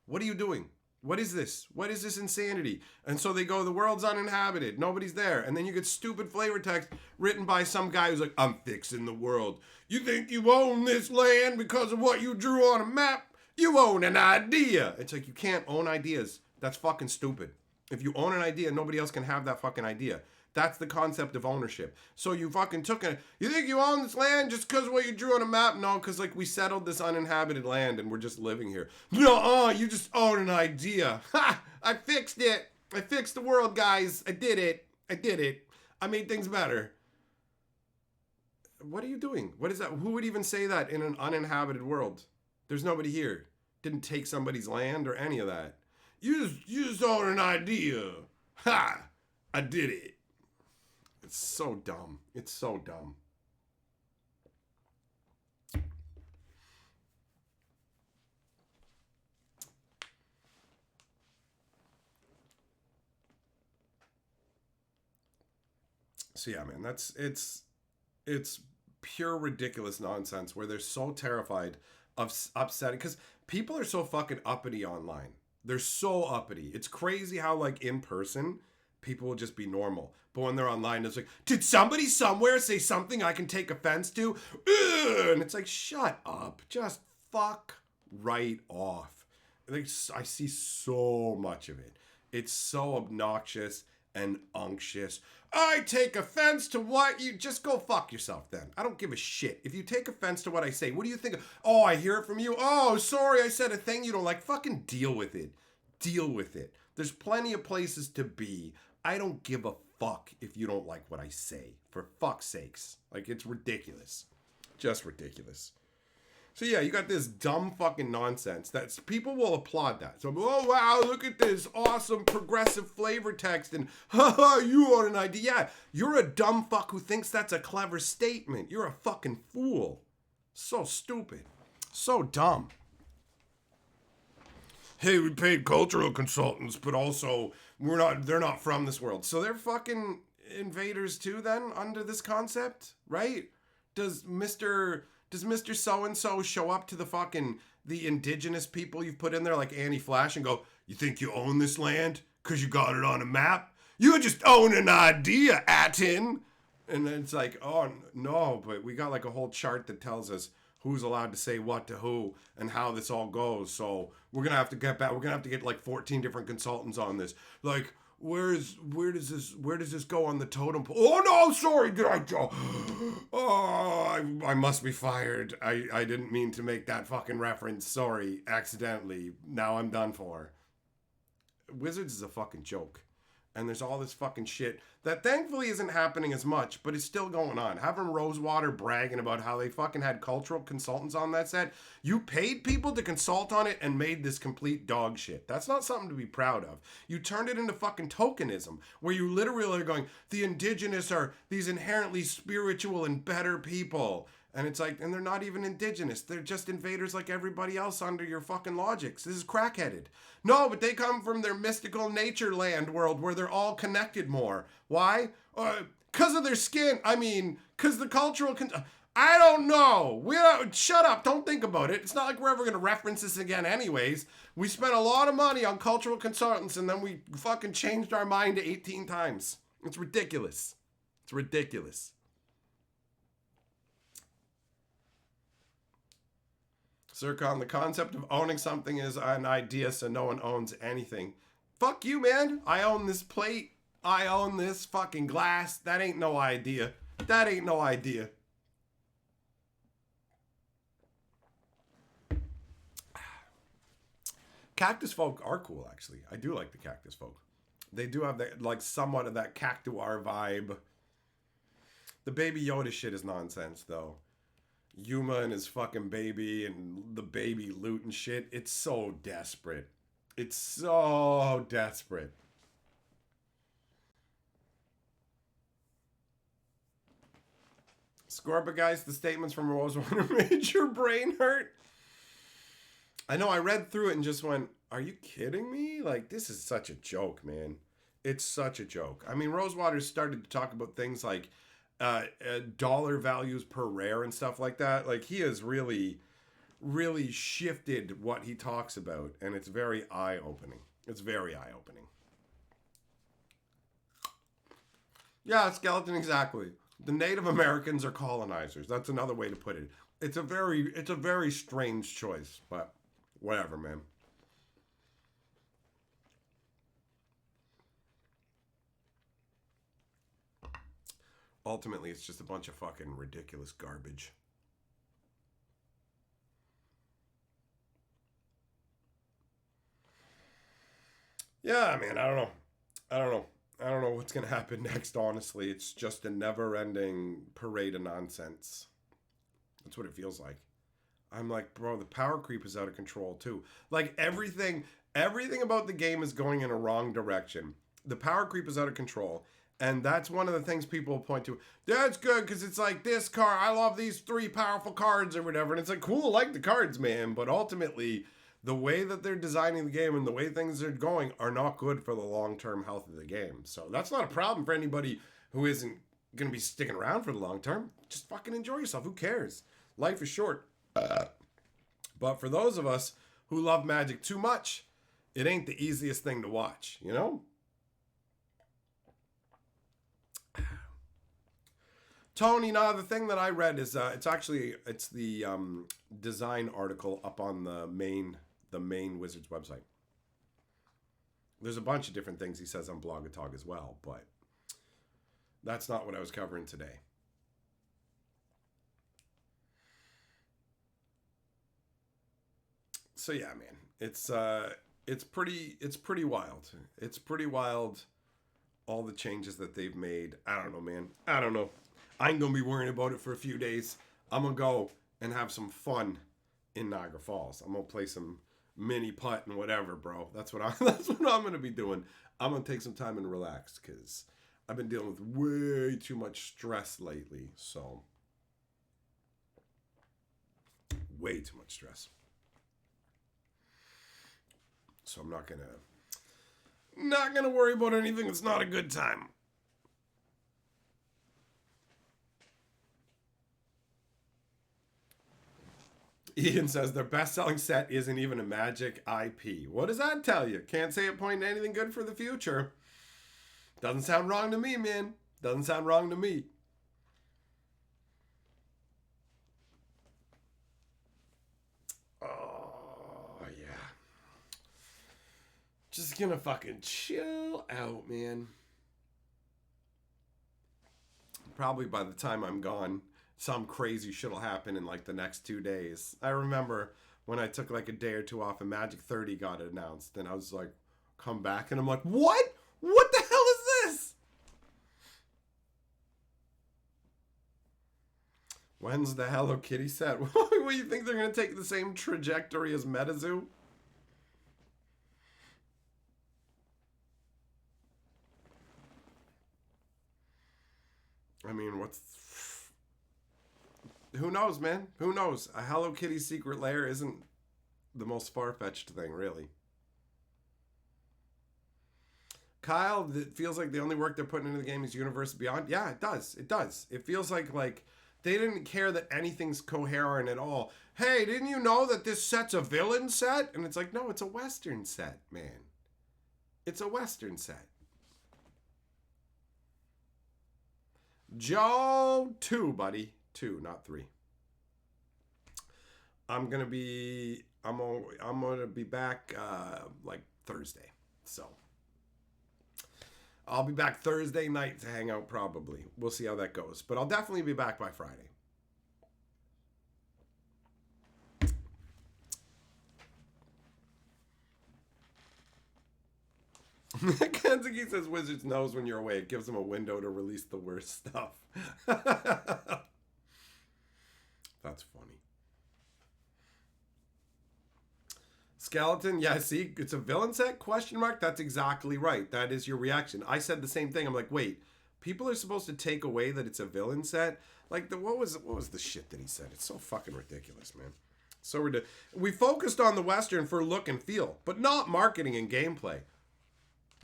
What are you doing? What is this? What is this insanity? And so they go, the world's uninhabited. Nobody's there. And then you get stupid flavor text written by some guy who's like, I'm fixing the world. You think you own this land because of what you drew on a map? You own an idea. It's like, you can't own ideas. That's fucking stupid. If you own an idea, nobody else can have that fucking idea. That's the concept of ownership. So you fucking took it. You think you own this land just because of what you drew on a map? No, because like we settled this uninhabited land and we're just living here. No, you just own an idea. Ha! I fixed it. I fixed the world, guys. I did it. I made things better. What are you doing? What is that? Who would even say that in an uninhabited world? There's nobody here. Didn't take somebody's land or any of that. You just own an idea. Ha! I did it. It's so dumb. It's so dumb. So yeah, man, it's pure ridiculous nonsense where they're so terrified of upsetting because people are so fucking uppity online. They're so uppity. It's crazy how, like, in person, people will just be normal. But when they're online, it's like, did somebody somewhere say something I can take offense to? Ugh! And it's like, shut up. Just fuck right off. Like, I see so much of it. It's so obnoxious and unctuous. I take offense to what you... Just go fuck yourself then. I don't give a shit. If you take offense to what I say, what do you think? Oh, I hear it from you. Oh, sorry, I said a thing you don't like. Fucking deal with it. Deal with it. There's plenty of places to be. I don't give a fuck if you don't like what I say. For fuck's sakes. Like, it's ridiculous. Just ridiculous. So yeah, you got this dumb fucking nonsense that people will applaud that. So, oh wow, look at this awesome progressive flavor text and haha, you are an idea. Yeah, you're a dumb fuck who thinks that's a clever statement. You're a fucking fool. So stupid. So dumb. Hey, we paid cultural consultants, but also they're not from this world. So they're fucking invaders too then under this concept, right? Does Mr. So-and-so show up to the indigenous people you've put in there like Annie Flash and go, you think you own this land because you got it on a map? You just own an idea, Atin. And then it's like, oh, no, but we got like a whole chart that tells us who's allowed to say what to who and how this all goes. So we're going to have to get back. We're going to have to get like 14 different consultants on this. Like, where does this go on the totem pole? Oh no, sorry, did I go? Oh, I must be fired. I didn't mean to make that fucking reference. Sorry, accidentally. Now I'm done for. Wizards is a fucking joke. And there's all this fucking shit that thankfully isn't happening as much, but it's still going on. Having Rosewater bragging about how they fucking had cultural consultants on that set. You paid people to consult on it and made this complete dog shit. That's not something to be proud of. You turned it into fucking tokenism, where you literally are going, the indigenous are these inherently spiritual and better people. And it's like, and they're not even indigenous. They're just invaders like everybody else under your fucking logics. This is crackheaded. No, but they come from their mystical nature land world where they're all connected more. Why? Because of their skin. I mean, because the cultural... I don't know. Shut up. Don't think about it. It's not like we're ever going to reference this again anyways. We spent a lot of money on cultural consultants and then we fucking changed our mind 18 times. It's ridiculous. It's ridiculous. Zircon, the concept of owning something is an idea, so no one owns anything. Fuck you, man. I own this plate. I own this fucking glass. That ain't no idea. That ain't no idea. Cactus folk are cool, actually. I do like the cactus folk. They do have that, like, somewhat of that cactuar vibe. The Baby Yoda shit is nonsense, though. Yuma and his fucking baby and the baby loot and shit. It's so desperate. It's so desperate. Scorba guys, the statements from Rosewater made your brain hurt. I know, I read through it and just went, are you kidding me? Like, this is such a joke, man. It's such a joke. I mean, Rosewater started to talk about things like dollar values per rare and stuff like that. Like, he has really shifted what he talks about, and it's very eye-opening. It's very eye-opening. Yeah, skeleton, exactly. The Native Americans are colonizers. That's another way to put it. It's a very strange choice, but whatever, man. Ultimately, it's just a bunch of fucking ridiculous garbage. Yeah, man, I don't know. I don't know what's going to happen next, honestly. It's just a never-ending parade of nonsense. That's what it feels like. I'm like, bro, the power creep is out of control, too. Like, everything about the game is going in a wrong direction. The power creep is out of control. And that's one of the things people point to. That's good because it's like this card. I love these 3 powerful cards or whatever. And it's like, cool, I like the cards, man. But ultimately, the way that they're designing the game and the way things are going are not good for the long-term health of the game. So that's not a problem for anybody who isn't going to be sticking around for the long term. Just fucking enjoy yourself. Who cares? Life is short. But for those of us who love Magic too much, It ain't the easiest thing to watch, you know? Tony, now the thing that I read is it's the design article up on the main Wizards website. There's a bunch of different things he says on Blogatog as well, but that's not what I was covering today. So yeah, man, it's pretty wild. It's pretty wild. All the changes that they've made. I don't know, man. I don't know. I ain't gonna be worrying about it for a few days. I'm gonna go and have some fun in Niagara Falls. I'm gonna play some mini putt and whatever, bro. That's what I'm gonna be doing. I'm gonna take some time and relax because I've been dealing with way too much stress lately. So way too much stress. So I'm not gonna worry about anything. It's not a good time. Ian says their best-selling set isn't even a Magic IP. What does that tell you? Can't say it pointing to anything good for the future. Doesn't sound wrong to me, man. Doesn't sound wrong to me. Oh, yeah. Just gonna fucking chill out, man. Probably by the time I'm gone, some crazy shit'll happen in like the next 2 days. I remember when I took like a day or two off and Magic 30 got announced, and I was like, come back, and I'm like, what? What the hell is this? When's the Hello Kitty set? What do you think they're gonna take the same trajectory as MetaZoo? I mean, who knows, man? Who knows? A Hello Kitty secret lair isn't the most far-fetched thing, really. Kyle, it feels like the only work they're putting into the game is Universe Beyond. Yeah, it does. It does. It feels like they didn't care that anything's coherent at all. Hey, didn't you know that this set's a villain set? And it's like, no, it's a Western set, man. It's a Western set. Joe, 2, buddy. 2, not 3. I'm gonna be back like Thursday. So I'll be back Thursday night to hang out probably. We'll see how that goes. But I'll definitely be back by Friday. Kentucky says Wizards knows when you're away. It gives them a window to release the worst stuff. That's funny. Skeleton, yeah, see, it's a villain set? Question mark? That's exactly right. That is your reaction. I said the same thing. I'm like, wait, people are supposed to take away that it's a villain set? Like, what was the shit that he said? It's so fucking ridiculous, man. So ridiculous. We focused on the Western for look and feel, but not marketing and gameplay.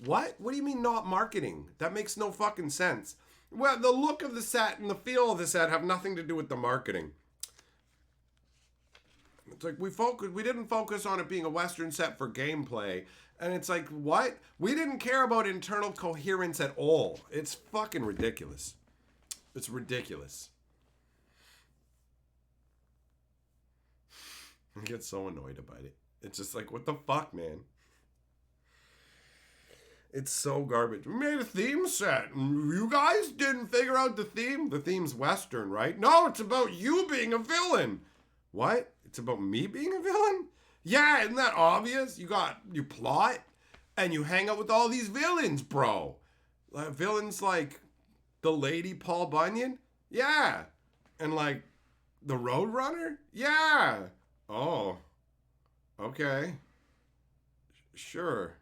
What? What do you mean not marketing? That makes no fucking sense. Well, the look of the set and the feel of the set have nothing to do with the marketing. It's like we didn't focus on it being a Western set for gameplay. And it's like, what? We didn't care about internal coherence at all. It's fucking ridiculous. It's ridiculous. I get so annoyed about it. It's just like, what the fuck, man? It's so garbage. We made a theme set. You guys didn't figure out the theme? The theme's Western, right? No, it's about you being a villain. What? It's about me being a villain? Yeah, isn't that obvious? You plot and you hang out with all these villains, bro. Like villains like the lady Paul Bunyan? Yeah. And like the Roadrunner? Yeah. Oh. Okay. Sure.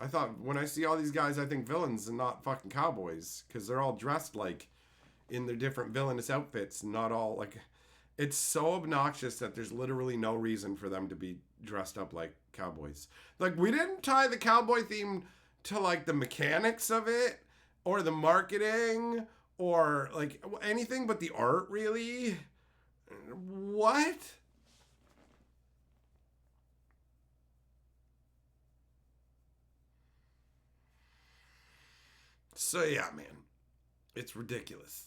I thought when I see all these guys, I think villains and not fucking cowboys. Because they're all dressed like in their different villainous outfits. Not all like... It's so obnoxious that there's literally no reason for them to be dressed up like cowboys. Like, we didn't tie the cowboy theme to, like, the mechanics of it or the marketing or, like, anything but the art, really. What? So yeah, man, it's ridiculous.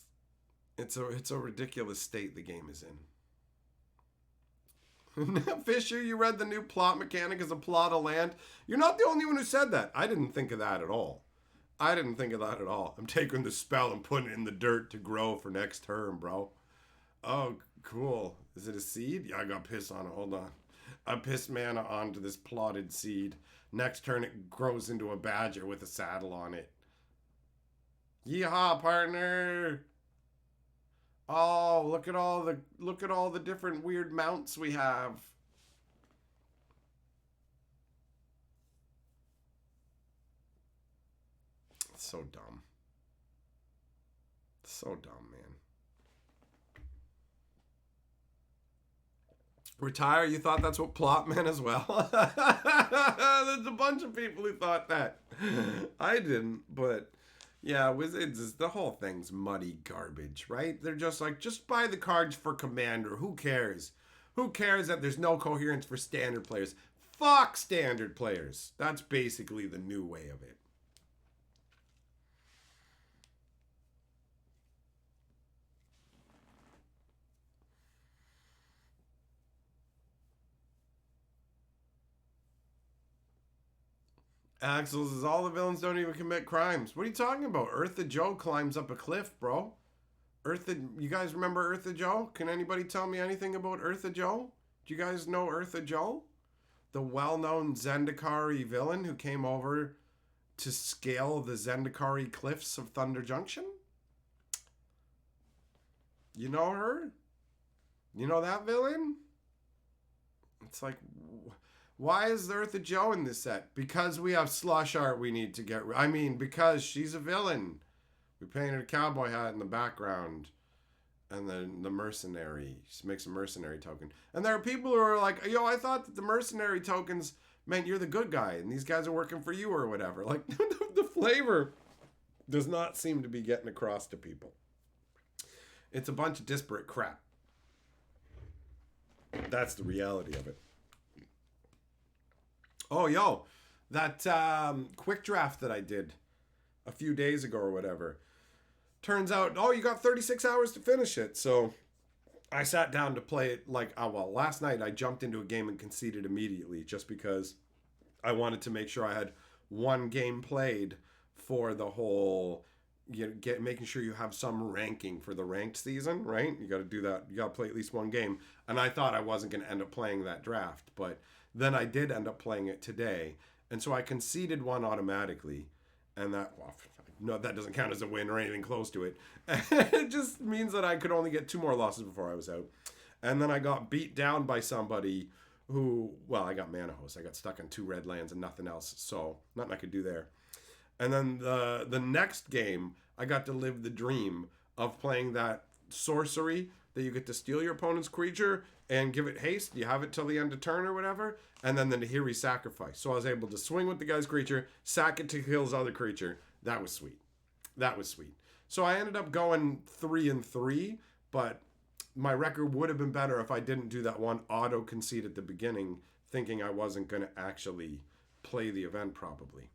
It's a ridiculous state the game is in. Fisher, you read the new plot mechanic as a plot of land. You're not the only one who said that. I didn't think of that at all. I didn't think of that at all. I'm taking the spell and putting it in the dirt to grow for next term, bro. Oh, cool. Is it a seed? Yeah, I got piss on it. Hold on. I pissed mana onto this plotted seed. Next turn, it grows into a badger with a saddle on it. Yeehaw, partner! Oh, look at all the different weird mounts we have. It's so dumb. So dumb, man. Retire? You thought that's what plot meant as well? There's a bunch of people who thought that. I didn't, but yeah, Wizards, the whole thing's muddy garbage, right? They're just like, just buy the cards for Commander. Who cares? Who cares that there's no coherence for standard players? Fuck standard players. That's basically the new way of it. Axel says all the villains don't even commit crimes. What are you talking about? Eartha Joe climbs up a cliff, bro. You guys remember Eartha Joe? Can anybody tell me anything about Eartha Joe? Do you guys know Eartha Joe? The well-known Zendikari villain who came over to scale the Zendikari cliffs of Thunder Junction? You know her? You know that villain? It's like, why is there Eartha Joe in this set? Because we have slush art we need to get I mean, because she's a villain. We painted a cowboy hat in the background. And then the mercenary. She makes a mercenary token. And there are people who are like, yo, I thought that the mercenary tokens meant you're the good guy. And these guys are working for you or whatever. Like, the flavor does not seem to be getting across to people. It's a bunch of disparate crap. That's the reality of it. Oh, yo, that quick draft that I did a few days ago or whatever. Turns out, oh, you got 36 hours to finish it. So I sat down to play it last night I jumped into a game and conceded immediately just because I wanted to make sure I had one game played for the whole, making sure you have some ranking for the ranked season, right? You got to do that. You got to play at least one game. And I thought I wasn't going to end up playing that draft, but then I did end up playing it today. And so I conceded one automatically. And that doesn't count as a win or anything close to it. It just means that I could only get 2 more losses before I was out. And then I got beat down by somebody who, I got Mana Host. I got stuck on 2 red lands and nothing else. So nothing I could do there. And then the next game, I got to live the dream of playing that sorcery that you get to steal your opponent's creature and give it haste. You have it till the end of turn or whatever. And then the Nahiri sacrifice. So I was able to swing with the guy's creature, sack it to kill his other creature. That was sweet. That was sweet. So I ended up going 3-3, but my record would have been better if I didn't do that one auto concede at the beginning, thinking I wasn't going to actually play the event probably.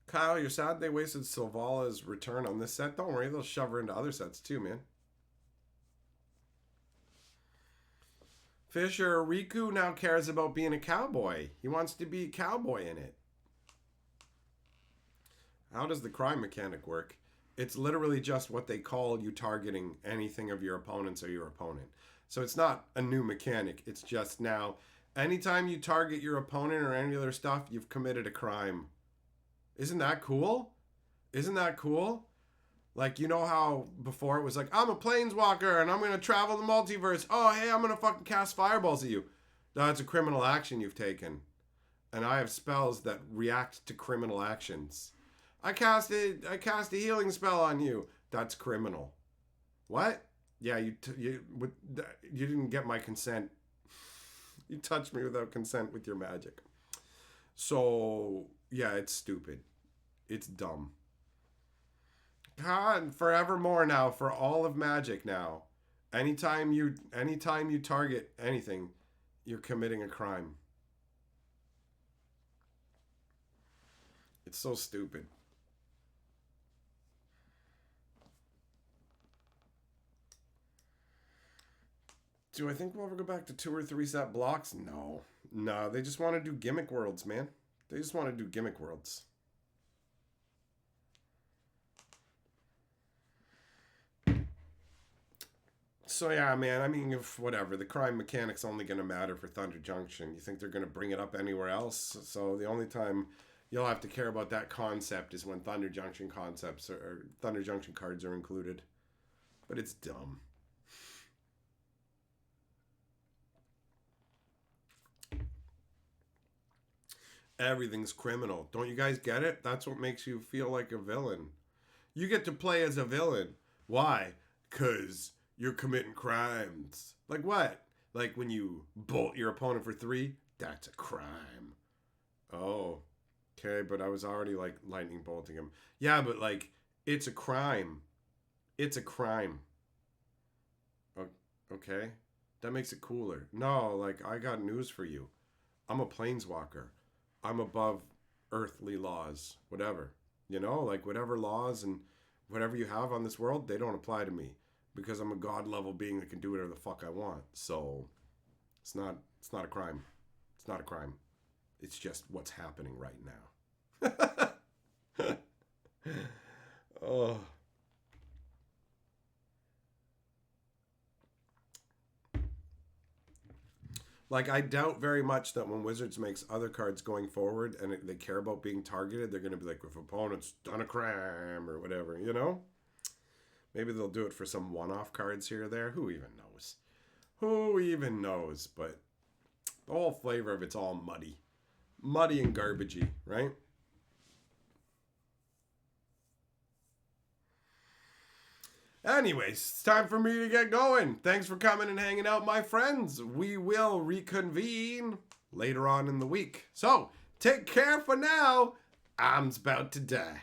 Kyle, you're sad they wasted Sylvala's return on this set? Don't worry, they'll shove her into other sets too, man. Fisher, Riku now cares about being a cowboy. He wants to be a cowboy in it. How does the crime mechanic work? It's literally just what they call you targeting anything of your opponents or your opponent. So it's not a new mechanic. It's just now, anytime you target your opponent or any other stuff, you've committed a crime. Isn't that cool? Isn't that cool? Like, you know how before it was like, I'm a planeswalker and I'm going to travel the multiverse. Oh, hey, I'm going to fucking cast fireballs at you. That's a criminal action you've taken. And I have spells that react to criminal actions. I cast a healing spell on you. That's criminal. What? Yeah, you didn't get my consent. You touched me without consent with your magic. So, yeah, it's stupid. It's dumb. God, forevermore now, for all of Magic now. Anytime you target anything, you're committing a crime. It's so stupid. Do I think we'll ever go back to 2 or 3 set blocks? No. No, they just want to do gimmick worlds, man. They just want to do gimmick worlds. So yeah, man, I mean, if whatever, the crime mechanic's only going to matter for Thunder Junction. You think they're going to bring it up anywhere else? So the only time you'll have to care about that concept is when Thunder Junction concepts or Thunder Junction cards are included. But it's dumb. Everything's criminal. Don't you guys get it? That's what makes you feel like a villain. You get to play as a villain. Why? 'Cause you're committing crimes. Like what? Like when you bolt your opponent for 3? That's a crime. Oh. Okay, but I was already like lightning bolting him. Yeah, but like it's a crime. It's a crime. Okay? That makes it cooler. No, like I got news for you. I'm a planeswalker. I'm above earthly laws, whatever. You know, like whatever laws and whatever you have on this world, they don't apply to me because I'm a god level being that can do whatever the fuck I want. So it's not a crime. It's not a crime. It's just what's happening right now. Oh. Like, I doubt very much that when Wizards makes other cards going forward and they care about being targeted, they're going to be like, if opponent's done a crime or whatever, you know? Maybe they'll do it for some one-off cards here or there. Who even knows? Who even knows? But the whole flavor of it's all muddy. Muddy and garbagey, right? Anyways, it's time for me to get going. Thanks for coming and hanging out, my friends. We will reconvene later on in the week. So, take care for now. I'm about to die.